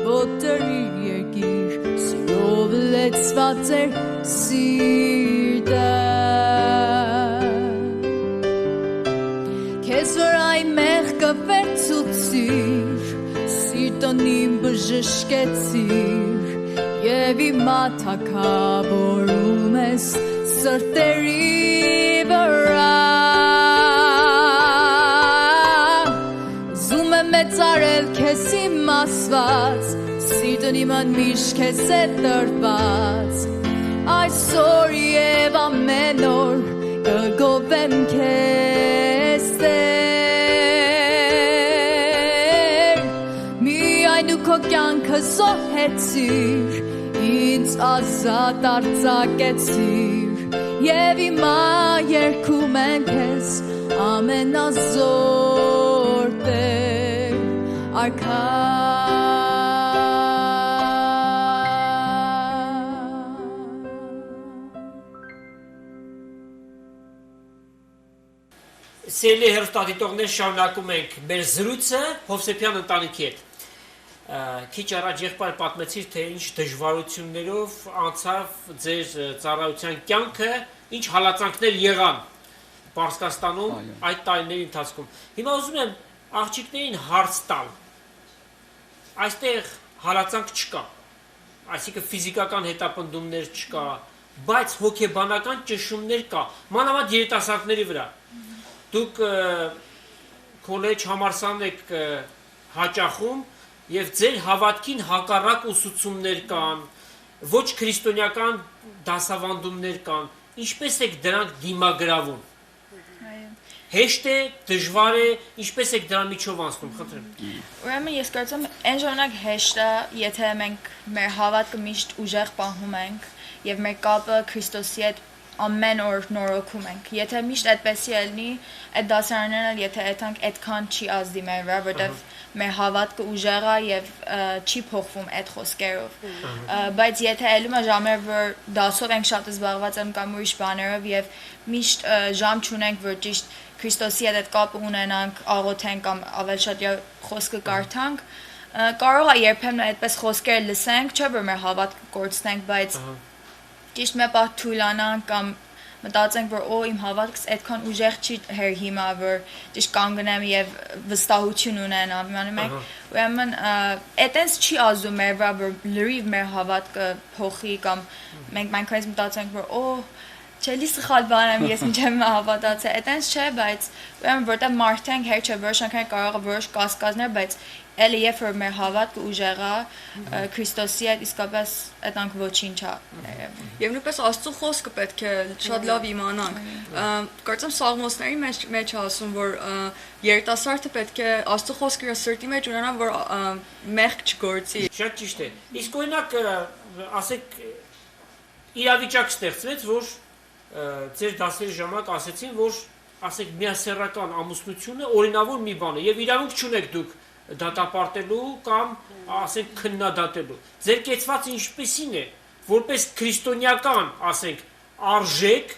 ոտերի երկիր, սիրով լեցված էր սիրտը, քեզ վրայ մեղքը վերցուցիր, սիրտն իմ բժշկեցիր, և իմա թագավորում ես սրտերի վրա, ուզում եմ մեծարել քեզ իմ ասված, սիրտն իմն միշտ քեզ է տրված, այսօր և ամեն օր կգովեմ քեզ Տեր, միայն դու քո կյանքը զոհեցիր, ինձ ազատ արձակեցիր, և իմա երգում եմ քեզ ամենազոր Տեր, արքա, Սիրելի հեռուստադիտողներ, շարունակում ենք մեր զրույցը Հովսեփյան ընտանիքի հետ։ Քիչ առաջ եղբայր պատմեցիր, թե ինչ դժվարություններով անցավ ձեր ծառայության կյանքը, ինչ հալածանքներ եղան Պարսկաստանում այդ տարիների ընթացքում։ Հիմա ուզում եմ աղջիկներին հարց տալ։ Այստեղ հալածանք չկա, այսինքն ֆիզիկական հետապնդումներ չկա, բայց հոգեբանական ճնշումներ կա, մանավանդ երիտասարդների վրա։ Դուք քոլեջ համալսարան եք հաճախում եւ ձեր հավատքին հակառակ ուսուցումներ կան, ոչ քրիստոնեական դասավանդումներ կան, ինչպես եք դրանք դիմագրավում։ Հեշտ է, դժվար է, ինչպես եք դրա միջով անցնում, խնդրեմ։ Ուրեմն ես կարծում եմ այն ժամանակ հեշտ է, եթե մենք մեր հավատքը միշտ ուժեղ պահում ենք եւ մեր կապը Քրիստոսի հետ ամեն օր նորոգում ենք։ Եթե միշտ այդպեսի ելնի, այդ դասարանները եթե այդքան այդքան չի ազդի մեր վրա, որտեղ մեր հավատքը ուժեղ է եւ չի փոխվում այդ խոսքերով։ Բայց եթե ելում է ժամեր, որ դասով ենք շատ զբաղված ենք կամ ուրիշ բաներով եւ միշտ ժամ չունենք, որ ճիշտ Քրիստոսի հետ այդ կապը ունենանք, աղոթենք կամ ավելի շատ խոսքը կարդանք, կարող է երբեմն այդպես խոսքեր լսենք, չէ՞ որ մեր հավատքը կորցնենք, բայց ճիշտ մի բան թույլանանք կամ մտածենք, որ իմ հավատքս այդքան ուժեղ չի հեր հիմա, որ ճիշտ կանգնեմ եւ վստահություն ունենամ, իմանում եք, ուրեմն այդպես չի ազդում մեր վրա, որ լրիվ մեր հավատքը փոխի կամ մենք այնքանից մտածենք, որ Չելի սխալ բան եմ ես մինչև հավատացել, այդպես չէ, բայց ուրեմն որտեղ մարդենք հեր չէ, որոշ անգամ կարող է որոշ կասկածներ, բայց էլի երբ որ մեր հավատքը ուժեղ է Քրիստոսի հետ իսկապես այդանք ոչինչ է։ Եվ նույնպես Աստծո խոսքը պետք է շատ լավ իմանանք։ Կարծեմ Սաղմոսների մեջ ասում, որ երիտասարդը պետք է Աստծո խոսքը իր սրտի մեջ ունենա, որ մեղք չգործի։ Շատ ճիշտ է։ Իսկ օրինակ ասեք իրավիճակ ստեղծվեց, որ ձեր դասերի ժամանակ ասեցին, որ ասեք միասեռական ամուսնությունը օրինավոր մի բան է եւ իրավունք չունեք դուք դատապարտելու կամ ասենք քննադատելու։ Ձեր կեցվածը ինչպեսին է, որպես քրիստոնեական, ասենք, արժեք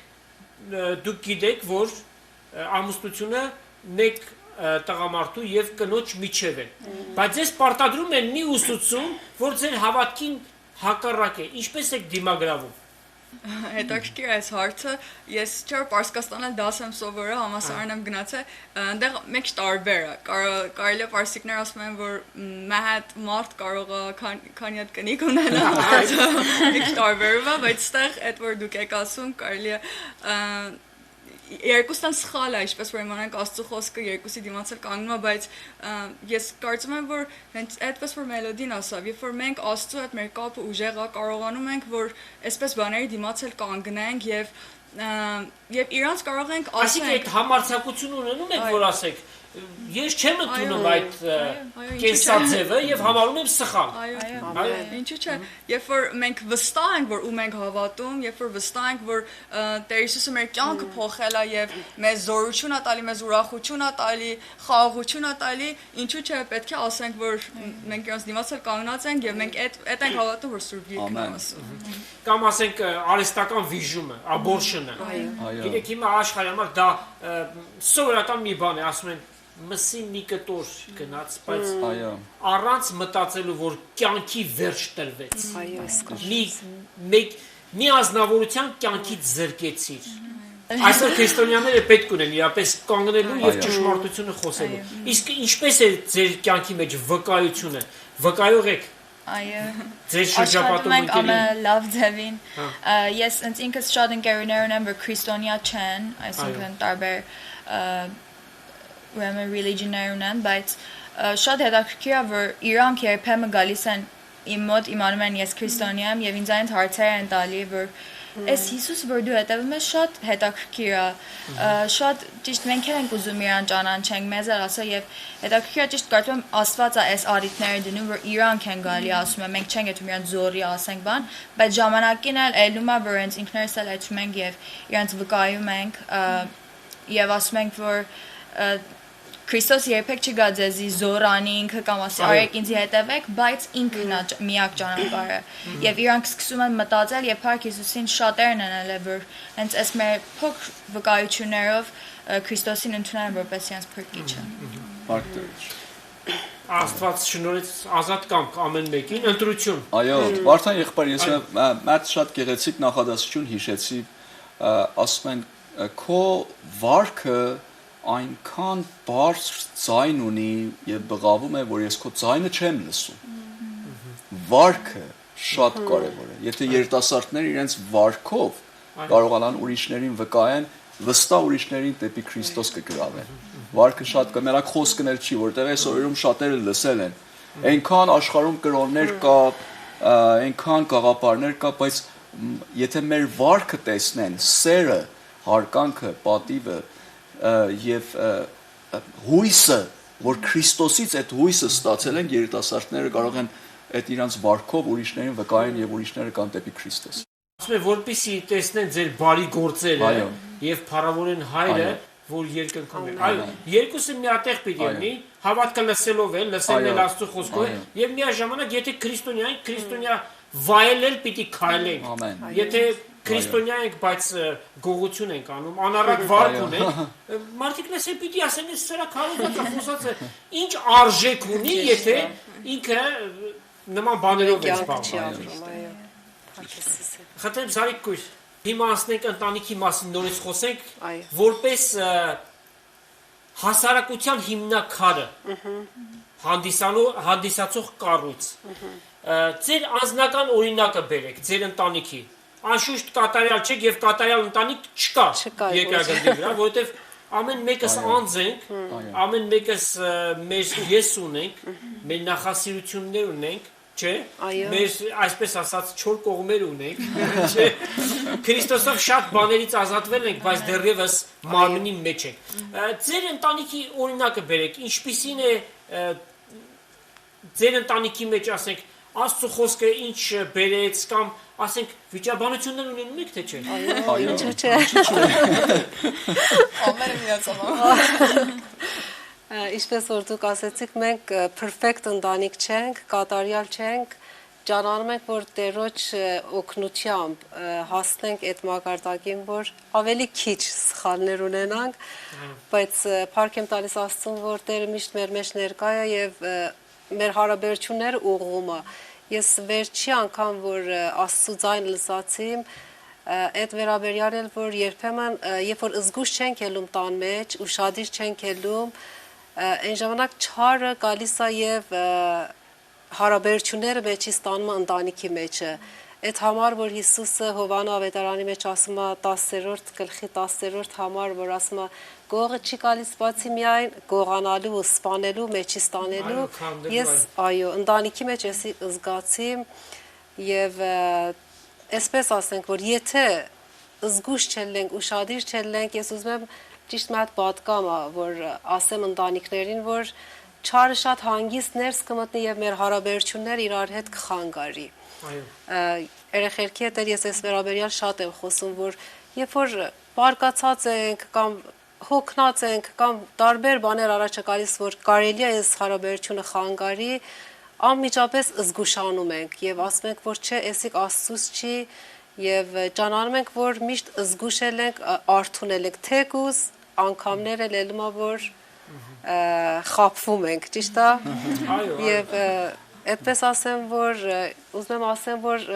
դուք գիտեք, որ ամուսնությունը մեկ տղամարդու եւ կնոջ միջև է։ Բայց ձեզ պարտադրում են մի ուսուցում, որ ձեր հավատքին հակառակ է։ Ինչպես եք դիմագրավում։ Հետաքրքիր այս հարցը, ես չէ Պարսկաստանը դաս եմ սովորել, համասարան եմ գնացել, այնտեղ մեկ տարբեր է, կարելի է պարսիկներ ասում են, որ մահատ մարդ կարող է քանի հատ կնիկ ունենալ, մեկ տարբերով է, բայց ստեղ այդ որ դուք եք ասում, կարելի է երկուսն սխալ է, ինչպես որ իմանանք Աստծո խոսքը երկուսի դիմաց էլ կանգնում է, բայց ես կարծում եմ, որ հենց այդպես որ Մելոդին ասավ, երբ որ մենք Աստծո հետ մեր կապը ուժեղ է, կարողանում ենք, որ այսպես բաների դիմաց էլ կանգնենք եւ իրանց կարող ենք ասենք։ Այսինքն այդ համարձակություն ունենում եք, որ ասեք, ես չեմ ընդունում այդ կենսաձևը եւ համարում եմ սխալ։ Այո, ինչու՞ չէ։ Երբ որ մենք վստահ ենք, որ ում ենք հավատում, երբ որ վստահ ենք, որ Տեր Հիսուսը մեր կյանքը փոխել է եւ մեզ զորություն է տալի, մեզ ուրախություն է տալի, խաղաղություն է տալի, ինչու՞ չէ, պետք է ասենք, որ մենք իրենց դիմաց էլ կանգնած ենք եւ մենք այդ ենք հավատում, որ Սուրբ Գիրքն է ասում։ Կամ ասենք արհեստական վիժումը, աբորշնը։ Գիտեք, հիմա աշխարհի համար դա սովորական մի բան է, ասում են մսի մի կտոր գնաց, բայց առանց մտածելու, որ կյանքի վերջ տրվեց։ Մի ազնվորության կյանքից զրկեցիր։ Այսօր քրիստոնյաները պետք ունեն իրապես կանգնելու եւ ճշմարտությունը խոսելու։ Իսկ ինչպես է ձեր կյանքի մեջ վկայությունը։ Վկայող եք։ Այո։ Ձեր շրջապատում ընկերին լավ ձևին։ Ես ինքս շատ ընկերներ ունեմ, որ քրիստոնյա չեն, այսինքն տարբեր ուրեմն religion-ներ ունեն, բայց շատ հետաքրքիր է, որ իրանք երբեմն գալիս են իմ մոտ, իմանում են ես քրիստոնյա եմ եւ ինձ այն հարցեր են տալի, որ այս Հիսուսը որ դու հետևում ես շատ հետաքրքիր է, շատ ճիշտ մենք ենք ուզում իրան ճանաչենք, մեզ էլ ասա եւ հետաքրքիր է ճիշտ կարծում եմ Աստվածը այս արիտները դնում, որ իրանք են գալի ասում են, մենք չենք այդում իրան զորի ասենք բան, բայց ժամանակին էլ ելնում է, որ հենց ինքներս էլ այդում ենք եւ իրանք վկայում ենք եւ ասում ենք, որ Քրիստոս երբեք չգա ձեզի զորանի ինքը կամ ասի արեք ինձ հետևեք, բայց ինքն է միակ ճանապարհը։ Եվ իրանք սկսում են մտածել եւ Փառք Հիսուսին շատերն են ելել, որ հենց այս մեր փոքր վկայություններով Քրիստոսին ընդունել են որպես իրենց փրկիչը։ Փառք Տեր։ Աստված շնորհեց ազատ կամք ամեն մեկին, ընտրություն։ Այո, Վարդան եղբայր, ես մեծ շատ գեղեցիկ նախադասություն հիշեցի, ասում են քո վարքը այնքան բարձր ձայն ունի եւ բղավում է, որ ես քո ձայնը չեմ լսում։ Վարքը շատ կարեւոր է։ Եթե երիտասարդները իրենց վարքով կարողանան ուրիշներին վկայեն, վստահ ուրիշներին դեպի Քրիստոս կգրավեն։ Վարքը շատ կա, մենակ խոսքն էլ չի, որտեղ այսօրերում շատերը լսել են։ Այնքան աշխարհում կրոններ կա, այնքան գաղափարներ կա, բայց եթե մեր վարքը տեսնեն, սերը, հարկանքը, պատիվը եւ հույսը, որ Քրիստոսից այդ հույսը ստացել են, երիտասարդները կարող են այդ իրանց վարքով ուրիշներին վկայեն եւ ուրիշները կան դեպի Քրիստոս։ Ասում եմ, որպեսզի տեսնեն ձեր բարի գործերը եւ փառավորեն Հայրը, որ երկնքում է։ Այո, երկուսը միատեղ պիտի լինի, հավատքը լսելով է, լսելն էլ Աստծո խոսքով է եւ միաժամանակ եթե քրիստոնյա ենք, քրիստոնյա վայելել պիտի քայլենք։ Եթե քրիստոնյա ենք, բայց գողություն ենք անում, անառակ վարք ունենք, մարդիկ լսեն պիտի ասեն, այս սրա քարոզածը խոսածը ինչ արժեք ունի, եթե ինքը նման բաներով է զբաղվում։ Խնդրեմ Զարիկ կույր, հիմա ասնենք ընտանիքի մասին նորից խոսենք, Այո։ որպես հասարակության հիմնաքարը հանդիսացող կառույց։ Ձեր անձնական օրինակը բերեք, ձեր ընտանիքի։ Անշուշտ կատարյալ չեք եւ կատարյալ ընտանիք չկա երկրագնդի վրա, որովհետեւ ամեն մեկս անձ ենք, ամեն մեկս մեր ես ունենք, մեր նախասիրություններ ունենք, չէ՞։ Մեր այսպես ասած 4 կողմեր ունենք, չէ՞։ Քրիստոսով շատ բաներից ազատվել ենք, բայց դեռևս մարմնի մեջ ենք։ Ձեր ընտանիքի օրինակը բերեք, ինչպիսին է ձեր ընտանիքի մեջ, ասենք, Աստծո խոսքը ինչ բերեց կամ ասենք վիճաբանություններ ունենում եք թե չէ։ Այո, չէ։ Ամենը միացավ։ Ինչպես որ դուք ասեցիք, մենք perfect ընտանիք չենք, կատարյալ չենք, ճանաչում ենք, որ Տերոջ օգնությամբ հասնենք այդ մակարդակին, որ ավելի քիչ սխալներ ունենանք, բայց փառք եմ տալիս Աստծուն, որ Տերը միշտ մեր մեջ ներկա է եւ մեր հարաբերությունները ուղղում է։ Ես վերջի անգամ, որ Աստծո ձայնը լսացի, այդ վերաբերյալ էլ, որ երբեմն, երբ որ զգուշ չենք ելում տան մեջ, ուշադիր չենք ելում, այն ժամանակ չարը գալիս է եւ հարաբերությունները մեջի ստանում ընտանիքի մեջը։ Այդ համար, որ Հիսուսը Հովաննես ավետարանի մեջ ասում է 10-րդ գլխի 10-րդ համար, որ ասում է գողը չի գալիս բացի միայն գողանալու ու սպանելու, մեջի ստանելու, ես այո, ընտանիքի մեջ էսի զգացի եւ այսպես ասենք, որ եթե զգուշ չելենք, ուշադիր չելենք, ես ուզում եմ ճիշտ մի հատ պատկամ, որ ասեմ ընտանիքներին, որ չարը շատ հանգիստ ներս կմտնի եւ մեր հարաբերությունները իրար հետ կխանգարի։ Երեխեքի հետ ես այս վերաբերյալ շատ եմ խոսում, որ երբ որ բարկացած ենք կամ հոգնած ենք կամ տարբեր բաներ առաջ գալիս, որ կարելի է այս հարաբերությունը խանգարի, անմիջապես զգուշանում ենք եւ ասում ենք, որ չէ, էսիկ Աստծուց չի եւ ճանաչում ենք, որ միշտ զգուշել ենք, արթունել ենք, թեկուզ անգամներ էլ ելնում է, որ խաբվում ենք, ճիշտ է։ Եվ այդպես ասեմ, որ ուզում եմ ասեմ, որ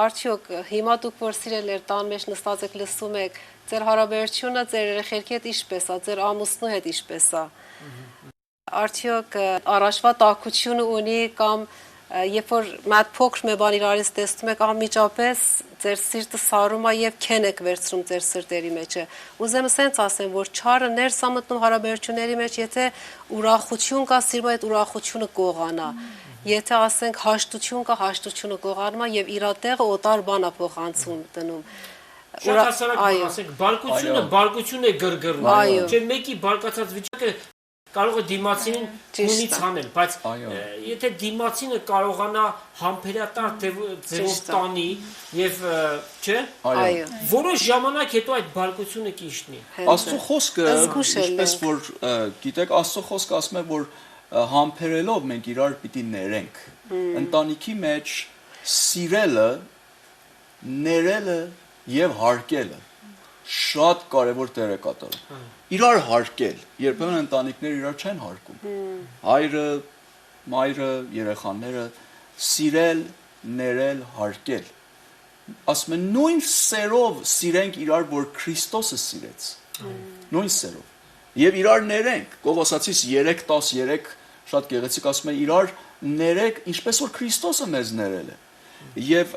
արդյոք հիմա դուք որ սիրել եք տան մեջ նստած եք լսում եք, ձեր հարաբերությունը ձեր երեխեքի հետ ինչպես է, ձեր ամուսնու հետ ինչպես է։ Արդյոք առաջվա տաքությունը ունի կամ երբ որ մատ փոքր մի բան իրարից տեսնում եք, անմիջապես ձեր սիրտը սարում է եւ քեն եք վերցնում ձեր սրտերի մեջը։ Ուզեմ ասենց ասեմ, որ չարը ներս է մտնում հարաբերությունների մեջ, եթե ուրախություն կա, սիրում այդ ուրախությունը կողանա։ Եթե ասենք հաշտություն կա, հաշտությունը կողանում է եւ իր տեղը օտար բան է փոխանցում դնում։ Շատ հասարակ ասենք, բարկությունը բարկություն է գրգռում։ Չէ, մեկի բարկացած վիճակը կարող է դիմացին ունից անել, բայց եթե դիմացինը կարողանա համբերատար ձևով տանի եւ չէ, որոշ ժամանակ հետո այդ բարկությունը կիշխնի։ Աստծո խոսքը, ինչպես որ գիտեք, Աստծո խոսքը ասում է, որ համբերելով մենք իրար պիտի ներենք։ Ընտանիքի մեջ սիրելը, ներելը եւ հարգելը շատ կարևոր դեր է կատարում։ Իրար հարգել, երբեմն ընտանիքները իրար չեն հարգում։ Հայրը, մայրը, երեխաները սիրել, ներել, հարգել։ Ասում են նույն սերով սիրենք իրար, որ Քրիստոսը սիրեց։ Նույն սերով։ Եվ իրար ներենք։ Կողոսացիս 3:13 շատ գեղեցիկ ասում է իրար ներեք, ինչպես որ Քրիստոսը մեզ ներել է։ Եվ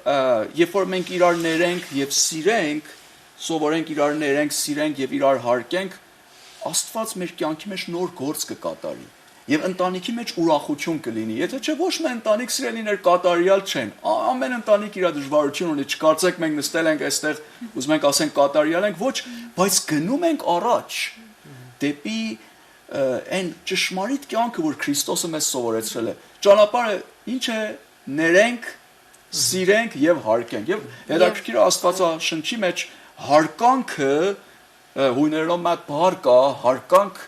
երբ որ մենք իրար ներենք եւ սիրենք, սովորենք իրար ներենք, սիրենք եւ իրար հարգենք, Աստված մեր կյանքի մեջ նոր գործ կկատարի եւ ընտանիքի մեջ ուրախություն կլինի։ Եթե չէ ոչ մի ընտանիք սիրելիներ կատարյալ չեն։ Ամեն ընտանիք իր դժվարություն ունի, չկարծեք մենք նստել ենք այստեղ, ուզում ենք ասենք կատարյալ ենք, ոչ, բայց գնում ենք առաջ դեպի այն ճշմարիտ կյանքը, որ Քրիստոսը մեզ սովորեցրել է։ Ճանապարհը ինչ է, ներենք, սիրենք եւ հարգենք։ Եվ հետաքրքիր Աստվածաշնչի մեջ հարկանքը հույներով մատ բառ կա, հարկանք,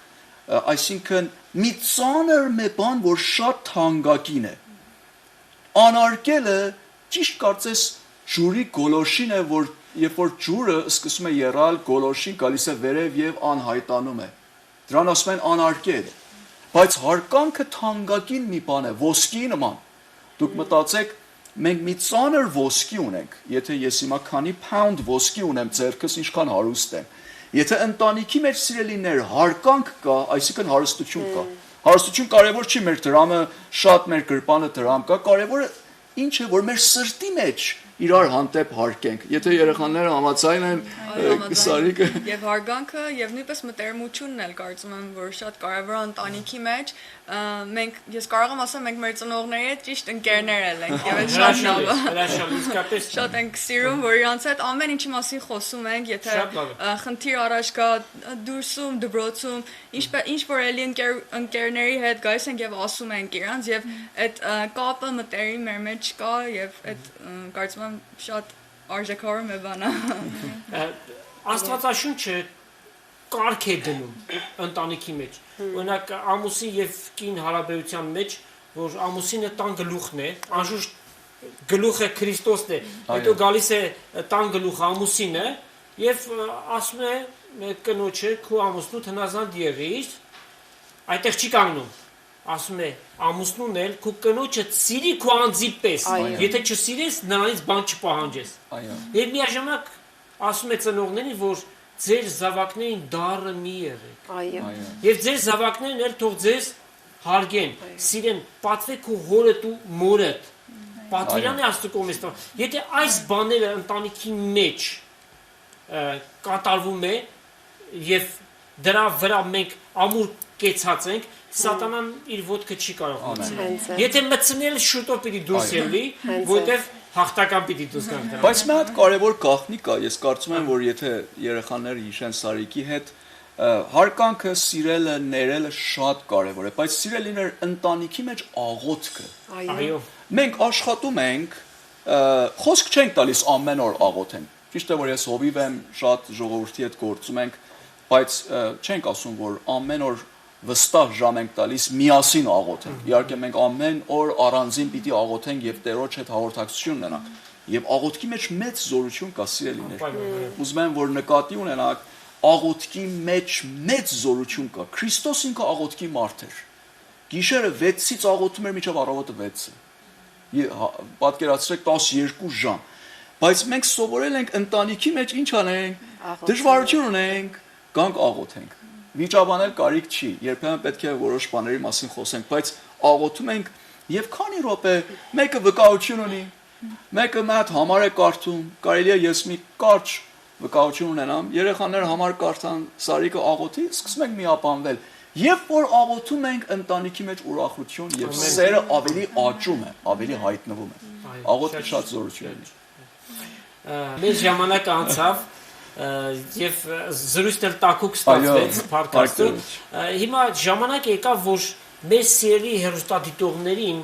այսինքն մի ծանր մի բան, որ շատ թանկագին է։ Անարգելը ճիշտ կարծես ջուրի գոլոշին է, որ երբ որ ջուրը սկսում է եռալ, գոլոշին գալիս է վերև եւ անհայտանում է։ Դրան ասում են անարգել։ Բայց հարկանքը թանկագին մի բան է, ոսկի նման։ Դուք մտածեք, մենք մի ծանր ոսկի ունենք, եթե ես հիմա քանի pound ոսկի ունեմ ձեռքս, ինչքան հարուստ եմ։ Եթե ընտանիքի մեջ սիրելիներ հարկանք կա, այսինքն հարստություն կա։ Հարստություն կարևոր չի մեր դրամը, շատ մեր գրպանը դրամ կա, կարևորը ինչ է, որ մեր սրտի մեջ իրար հանդեպ հարկենք։ Եթե երեխաները համաձայն են, Սարիկը Եվ հարգանքը եւ նույնպես մտերմությունն էլ կարծում եմ, որ շատ կարևոր է ընտանիքի մեջ։ Մենք ես կարող եմ ասեմ, մենք մեր ծնողների հետ ճիշտ ընկերներ ենք եւ այդ շատ լավ է։ Հրաշալի, իսկապես։ Շատ ենք սիրում, որ իրանց հետ ամեն ինչի մասին խոսում ենք, եթե խնդիր առաջ գա դուրսում, դպրոցում, ինչ որ էլի ընկերների հետ գայս ենք եւ ասում ենք իրանց եւ այդ կապը մտերիմ մեր մեջ կա եւ այդ կարծում եմ շատ արժեքավոր մի բան է։ Աստվածաշունչը կարգ է դնում ընտանիքի մեջ։ Օրինակ ամուսին եւ կին հարաբերության մեջ, որ ամուսինը տան գլուխն է, անշուշտ գլուխը Քրիստոսն է, հետո գալիս է տան գլուխը ամուսինը եւ ասում է կնոջը քո ամուսնուդ հնազանդ եղիր, այդտեղ չի կանգնում։ Ասում է ամուսնուն էլ քո կնոջը սիրի քո անձի պես, եթե չսիրես նրանից բան չպահանջես։ Եվ միաժամանակ ասում է ծնողներին, որ ձեր զավակներին դառը մի եղեք։ Եվ ձեր զավակներն էլ թող ձեզ հարգեն, սիրեն, պատվեք ու հորդ ու մորդ։ Պատվիրան է Աստծո կողմից։ Եթե այս բաները ընտանիքի մեջ կատարվում է եւ դրա վրա մենք ամուր կեցած ենք, սատանան իր ոտքը չի կարող մտցնել։ Եթե մտցնել շուտով պիտի դուրս ելնի, որտեղ հաղթական պիտի դուրս գան դրա։ Բայց մի հատ կարևոր գաղտնի կա, ես կարծում եմ, որ եթե երեխաները հիշեն Սարիկի հետ, հարկանքը, սիրելը, ներելը շատ կարևոր է, բայց սիրելիներ ընտանիքի մեջ աղոթքը։ Այո։ Մենք աշխատում ենք, խոսք չենք տալիս ամեն օր աղոթենք։ Ճիշտ է, որ ես հովիվ եմ, շատ ժողովրդի հետ գործում ենք, բայց չենք ասում, որ ամեն օր վստահ ժամ ենք տալիս միասին աղոթենք։ Իհարկե մենք ամեն օր առանձին պիտի աղոթենք եւ Տերոջ հետ հաղորդակցություն ունենանք։ Եվ աղոթքի մեջ մեծ զորություն կա, սիրելիներ։ Ուզում եմ, որ նկատի ունենաք, աղոթքի մեջ մեծ զորություն կա։ Քրիստոս ինքը աղոթքի մարդ էր։ Գիշերը 6-ից աղոթում էր մինչև առավոտը 6-ը։ Պատկերացրեք 12 ժամ։ Բայց մենք սովորել ենք ընտանիքի մեջ ինչ անենք։ Դժվարություն ունենք, գանք աղոթենք։ Վիճաբանել կարիք չի, երբեմն պետք է որոշ բաների մասին խոսենք, բայց աղոթում ենք եւ քանի րոպե մեկը վկայություն ունի, մեկը մատ համար է կարդում, կարելի է ես մի կարճ վկայություն ունենամ, երեխաները համար կարդան, Սարիկը աղոթի, սկսում ենք միապանվել։ Երբ որ աղոթում ենք ընտանիքի մեջ ուրախություն եւ սերը ավելի աճում է, ավելի հայտնվում է։ Աղոթքը շատ զորություն ունի։ Մեր ժամանակը անցավ եւ զրույցն էլ տակուկ ստացվեց podcast-ը։ Հիմա ժամանակ եկավ, որ մեր սիրելի հեռուստադիտողներին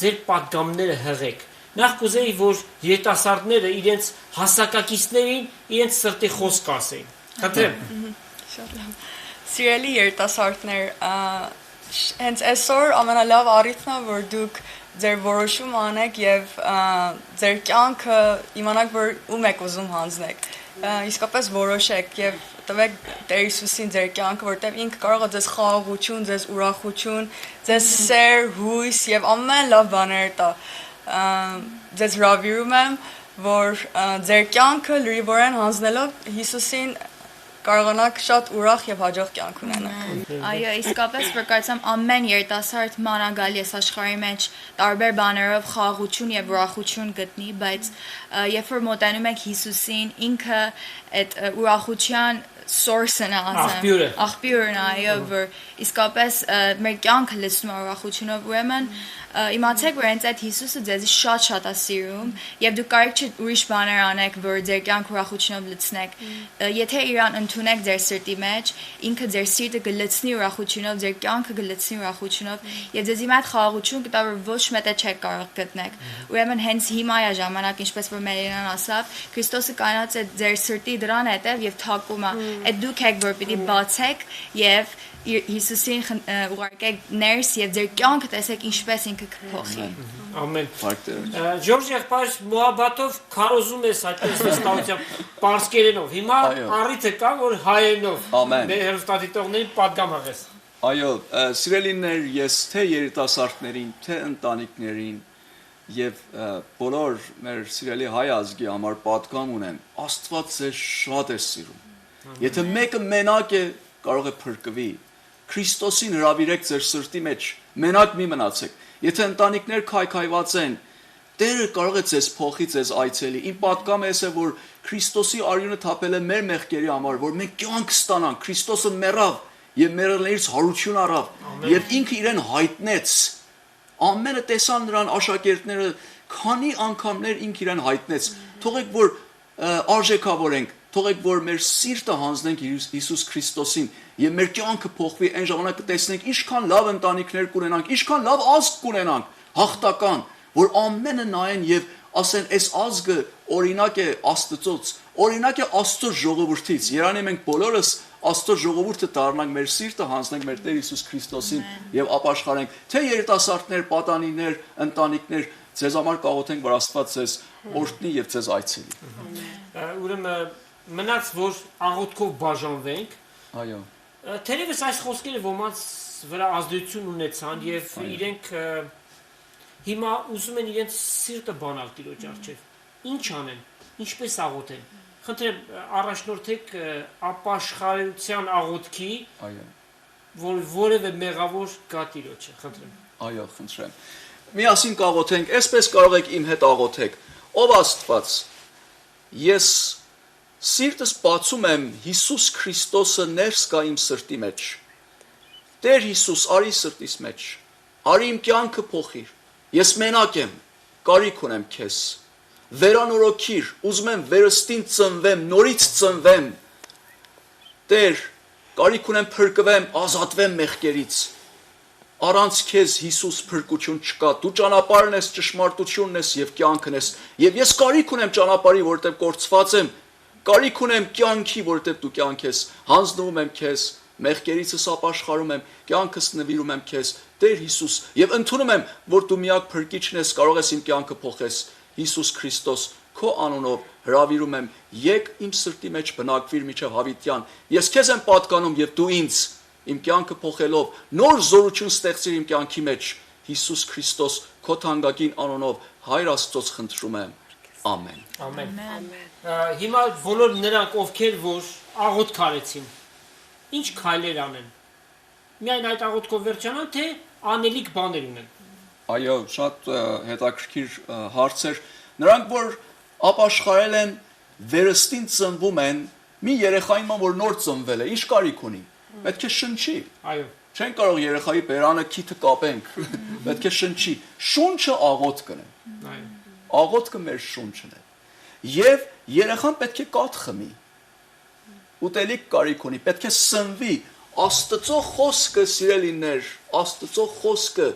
ձեր պատգամները հղեք։ Նախ կուզեի, որ երիտասարդները իրենց հասակակիցներին իրենց սրտի խոսք ասեին։ Խնդրեմ։ Շատ լավ։ Սիրելի երիտասարդներ, հենց այսօր ամենալավ առիթն է, որ դուք ձեր որոշում անեք եւ ձեր կյանքը իմանաք, որ ում եք ուզում հանձնեք։ Իսկապես որոշեք եւ տվեք Տեր Հիսուսին ձեր կյանքը, որտեղ ինքը կարող է ձեզ խաղաղություն, ձեզ ուրախություն, ձեզ սեր, հույս եւ ամեն լավ բաներ տա։ Ձեզ հրավիրում եմ, որ ձեր կյանքը լրիվորեն հանձնելով Հիսուսին կարողանաք շատ ուրախ եւ հաջող կյանք ունենալ։ Այո, իսկապես որ կարծեմ ամեն երիտասարդ մանագալի այս աշխարհի մեջ տարբեր բաներով խաղաղություն եւ ուրախություն գտնի, բայց երբ որ մոտենում եք Հիսուսին, ինքը այդ ուրախության source-ն է, ասեմ, աղբյուրն է, այո, որ իսկապես մեր կյանքը լցնում է ուրախությունով, ուրեմն իմացեք, որ հենց այդ Հիսուսը ձեզ շատ է սիրում եւ դուք կարող եք ուրիշ բաներ անեք, որ ձեր կյանքը ուրախությունով լցնեք։ Եթե իրան ընդունեք ձեր սրտի մեջ, ինքը ձեր սիրտը կլցնի ուրախությունով, ձեր կյանքը կլցնի ուրախությունով եւ ձեզ իմ այդ խաղաղություն կտա, որ ոչ մեկը չեք կարող գտնեք։ Ուրեմն հենց հիմա է ժամանակ, ինչպես որ Մելինան ասավ, Քրիստոսը կանած է ձեր սրտի դրան հետեւ եւ թակում է։ Այդ դուք եք, որ պիտի բացեք եւ Հիսուսին ուղարկեք ներս եւ ձեր կյանքը տեսեք ինչպես ինքը կփոխի։ Ամեն։ Ժորժ եղբայր մոհաբաթով քարոզում ես այդպես վստահությամբ պարսկերենով։ Հիմա առիթը կա, որ հայերենով մեր հեռուստադիտողներին պատգամ հղես։ Այո, սիրելիներ, ես թե երիտասարդներին, թե ընտանիքներին եւ բոլոր մեր սիրելի հայ ազգի համար պատկան ունեմ, Աստված ձեզ շատ է սիրում։ Եթե մեկը մենակ է, կարող է փրկվի։ Քրիստոսին հրավիրեք ձեր սրտի մեջ, մենակ մի մնացեք։ Եթե ընտանիքներ քայքայված են, Տերը կարող է ձեզ փոխի, ձեզ այցելի։ Իմ պատկամը էս է, որ Քրիստոսի արյունը թափել է մեր մեղքերի համար, որ մենք կյանք ստանանք։ Քրիստոսը մեռավ եւ մեռելներից հարություն առավ եւ ինքը իրեն հայտնեց։ Ամենը տեսան նրան աշակերտները, քանի անգամներ ինքը իրեն հայտնեց։ Թողեք որ արժեքավորենք, թողեք որ մեր սիրտը հանձնենք Հիսուս Քրիստոսին եւ մեր կյանքը փոխվի, այն ժամանակ կտեսնենք ինչքան լավ ընտանիքներ կունենանք, ինչքան լավ ազգ կունենանք, հաղթական, որ ամենը նայեն եւ ասեն, այս ազգը օրինակ է Աստծոց, օրինակ է Աստծո ժողովրդից։ Երանի մենք բոլորս Աստծո ժողովուրդը դառնանք, մեր սիրտը հանձնենք մեր Տեր Հիսուս Քրիստոսին եւ ապաշխարենք, թե երիտասարդներ, պատանիներ, ընտանիքներ, ձեզ համար կաղոթենք, որ Աստված ձեզ օրհնի եւ ձեզ այցելի։ Ուրեմն մնաց որ աղոթքով բաժանվենք։ Այո։ Թերևս այս խոսքերը ոմանց վրա ազդեցություն ունեցան եւ իրենք հիմա ուզում են իրենց սիրտը բանալ Տիրոջ առջև։ Ինչ անեն, ինչպես աղոթեն։ Խնդրեմ առաջնորդեք ապաշխարության աղոթքի, Այո։ որ որևէ մեղավոր գա Տիրոջը, խնդրեմ։ Այո, խնդրեմ։ Միասին կաղոթենք, այսպես կարող եք իմ հետ աղոթեք։ Ով Աստված, ես սիրտս բացում եմ Հիսուս Քրիստոսը ներս գա իմ սրտի մեջ։ Տեր Հիսուս, արի սրտիս մեջ։ Արի իմ կյանքը փոխիր։ Ես մենակ եմ, կարիք ունեմ քեզ։ Վերանորոգիր, ուզում եմ վերստին ծնվեմ, նորից ծնվեմ։ Տեր, կարիք ունեմ փրկվեմ, ազատվեմ մեղքերից։ Առանց քեզ Հիսուս փրկություն չկա։ Դու ճանապարհն ես, ճշմարտությունն ես եւ կյանքն ես։ Եվ ես կարիք ունեմ ճանապարհի, որտեղ կորցված եմ։ Կարիք ունեմ կյանքի, որտեղ դու կյանք ես։ Հանձնվում եմ քեզ, մեղքերիցս ապաշխարում եմ, կյանքս նվիրում եմ քեզ, Տեր Հիսուս, եւ ընդունում եմ, որ դու միակ փրկիչն ես, կարող ես իմ կյանքը փոխես։ Հիսուս Քրիստոս, քո անունով հրավիրում եմ, եկ իմ սրտի մեջ բնակվիր մինչև հավիտյան։ Ես քեզ եմ պատկանում եւ դու ինձ իմ կյանքը փոխելով նոր զորություն ստեղծիր իմ կյանքի մեջ։ Հիսուս Քրիստոս, քո թանկագին անունով Հայր Աստծոց խնդրում եմ։ Ամեն։ Ամեն։ Հիմա բոլոր նրանք, ովքեր որ աղոթք արեցին, ինչ քայլեր անեն։ Միայն այդ աղոթքով վերջանան, թե անելիք բաներ ունեն։ Այո, շատ հետաքրքիր հարց էր։ Նրանք, որ ապաշխարել են, վերստին ծնվում են, մի երեխային ման, որ նոր ծնվել է, ինչ կարիք ունի։ Պետք է շնչի։ Այո։ Չեն կարող երեխայի բերանը քիթը կապենք։ Պետք է շնչի։ Շունչը աղոթքն է։ Այո։ Աղոթքը մեր շունչն է։ Եվ երեխան պետք է կաթ խմի։ Ուտելիք կարիք ունի, պետք է սնվի։ Աստծո խոսքը, սիրելիներ, Աստծո խոսքը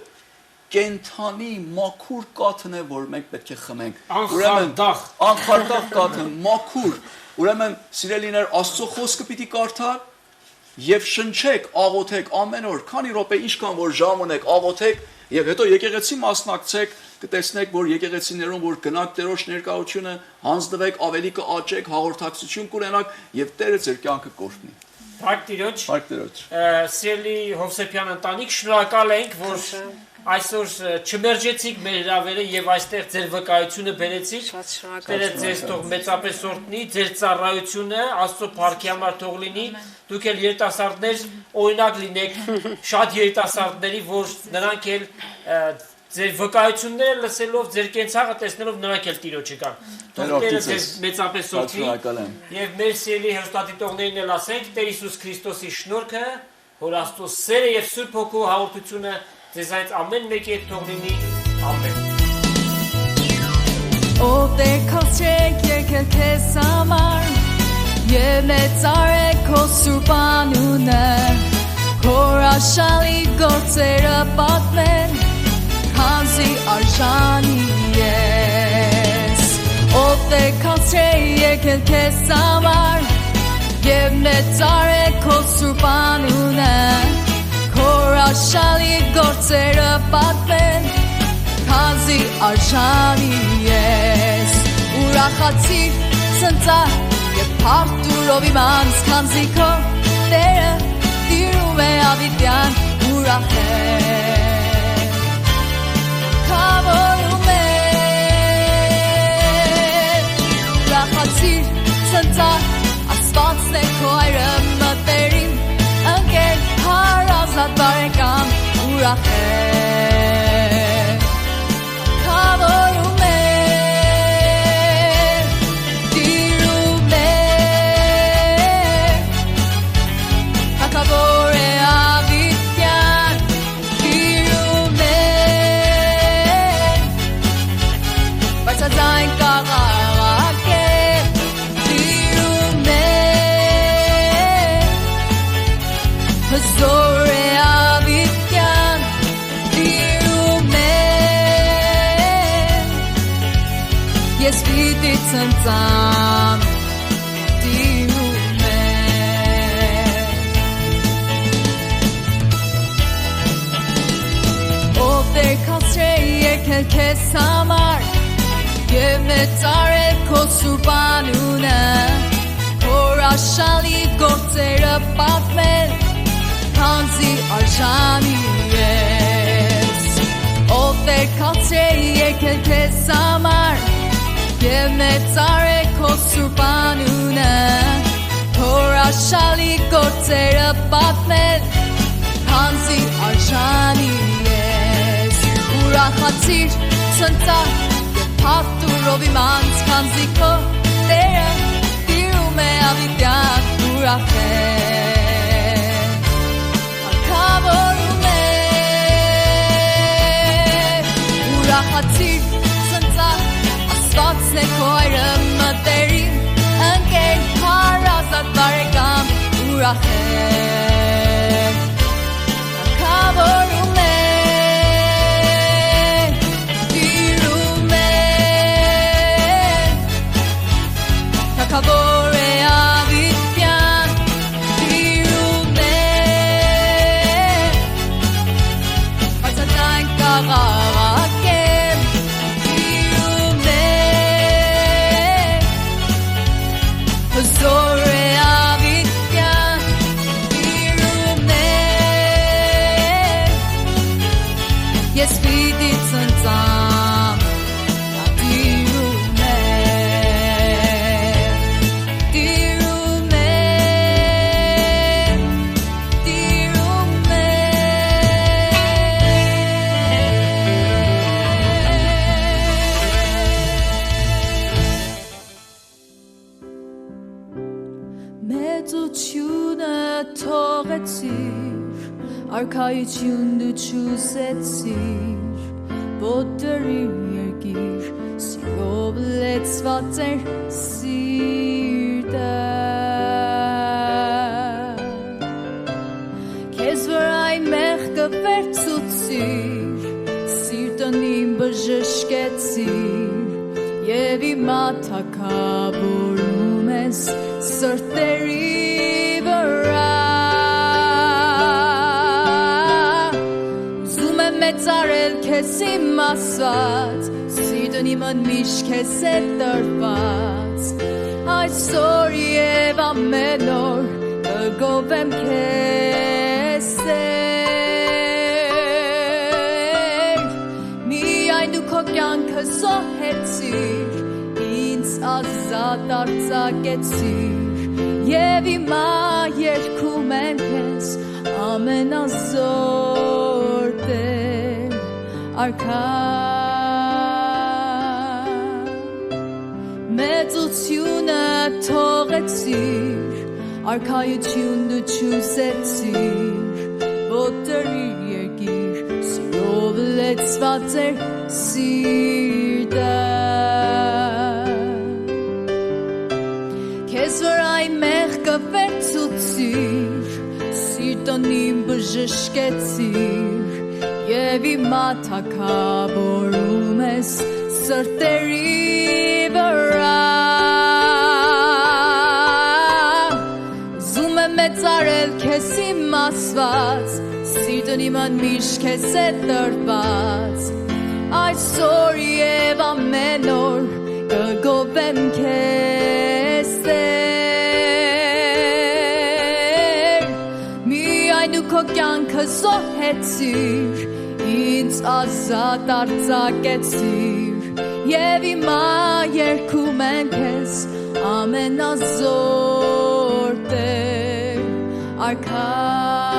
կենթանի մաքուր կաթն է, որ մենք պետք է խմենք։ Անխարդախ կաթը, մաքուր։ Ուրեմն, սիրելիներ, Աստծո խոսքը պիտի կարդալ եւ շնչեք, աղոթեք ամեն օր, քանի րոպե, ինչքան որ ժամ ունեք, աղոթեք եւ հետո եկեղեցի մասնակցեք, կտեսնեք, որ եկեղեցիներում որ գնաք Տերոջ ներկայությունը, հանձնվեք, ավելի կաճեք, հաղորդակցություն կունենաք եւ Տերը ձեր կյանքը կօրհնի։ Փառք Տիրոջ։ Փառք Տիրոջ։ Սիրելի Հովսեփյան ընտանիք, շնորհակալ ենք, որ այսօր չմերժեցիք մեր հրավերը եւ այստեղ ձեր վկայությունը բերեցիք։ Տերը ձեզ թող մեծապես օրհնի, ձեր ծառայությունը Աստծո փառքի համար թող լինի։ Դուք էլ երիտասարդներ օրինակ լինեք շատ երիտասարդների, որ նրանք էլ ձեր վկայությունները լսելով, ձեր կենցաղը տեսնելով նրանք էլ Տիրոջը կան։ Թող Տերը ձեզ մեծապես օրհնի։ Եվ մեր սիրելի հերոստատիտողներին էլ ասենք, Տեր Հիսուս Քրիստոսի շնորհքը, Հոր Աստծո սերը եւ Սուրբ Հոգու հաղորդությունը ձեզ այդ ամեն մեկի հետ թող լինի։ Ամեն։ Ով Տեր քոսրեք եկել քեզ համար եւ մեծարեք քո սուրբ անունը, քո աշալի գործերը պատմեն, քանզի արժանի ես։ Ով Տեր քոսրեք եկել քեզ համար եւ մեծարեք քո սուրբ անունը, քո աշալի գործերը պատմեն, քանզի արժանի ես։ Ուրախացիր ցնծա եւ փառտուրով իմանց, քանզի քո Տերը տիրում է հավիտյան ուրախ է։ Քավորում է ցնցա աստվածն է քո այրը մտերիմ ընկեր հարազատ բարեկամ ուրախ է Քավորում է դիրում է Հակավոր է ավիտյան դիրում է Բայց ազայն կաղաղակ է դիրում է Հզոր է ավիտյան դիրում է Ես պիտի ցնցամ դիրում է Ով դեր կասրե եկել քեզ համար Եվ մեծարել քո սուրբ անունը Հորաշալի գործերը պատմել Քանզի արժանի ես Ով դեր կասրե եկել քեզ համար Եվ մեծարել քո սուրբ անունը Հորաշալի գործերը պատմել Քանզի արժանի ես Ուրախացիր ցնցա Հատուրով իմ անց քանզի քո Տերը դիրում է ավիտյան ուրախ է Հակավորում է Ուրախացիր ցնցա աստվածն է քո այրը մտերիմ ընկեր հարազատ բարեկամ ուրախ է Հակավորում է Հակավոր է ավիտյան դիրում է Բայց ազայն կաղաղակ է դիրում է Հզոր է ավիտյան դիրում է Ես պիտի ցնցամ Մեծությունը թողեցիր, արքայություն դու չուզեցիր, ոտերիմ երկիր, սիրով լեցված էր սիրտը Քեզ վրա իմ մեղքը վերցուցիր, սիրտն իմ բժշկեցիր Եվ իմա թագավորում ես սրտերի վրա Ուզում եմ մեծարել քեզ իմ ասված Սիրտն իմն միշտ քեզ է տրված Այսօր և ամեն օր կգովեմ քեզ Տեր Միայն դու քո կյանքը զոհեցիր Ինձ ազատ արձակեցիր Եվ իմա երգում եմ քեզ ամենազոր Տեր արքա Մեծությունը թողեցիր արքայություն դու չուզեցիր ոտերիր երկիր սիրով լեցված էր սիրտը Քեզ վրա իմ մեղքը վերցուցիր սիրտն իմ բժշկեցիր Եվ իմա թագավորում ես սրտերի վրա Ուզում եմ մեծարել քեզ իմ ասված Սիրտն իման միշտ քեզ է տրված Այսօր և ամեն օր կգովեմ քեզ Տեր Միայն դու քո կյանքը զոհեցիր Ինձ ազատ արձակեցիր Եվ հիմա երգում են քեզ ամենազոր Տեր արքա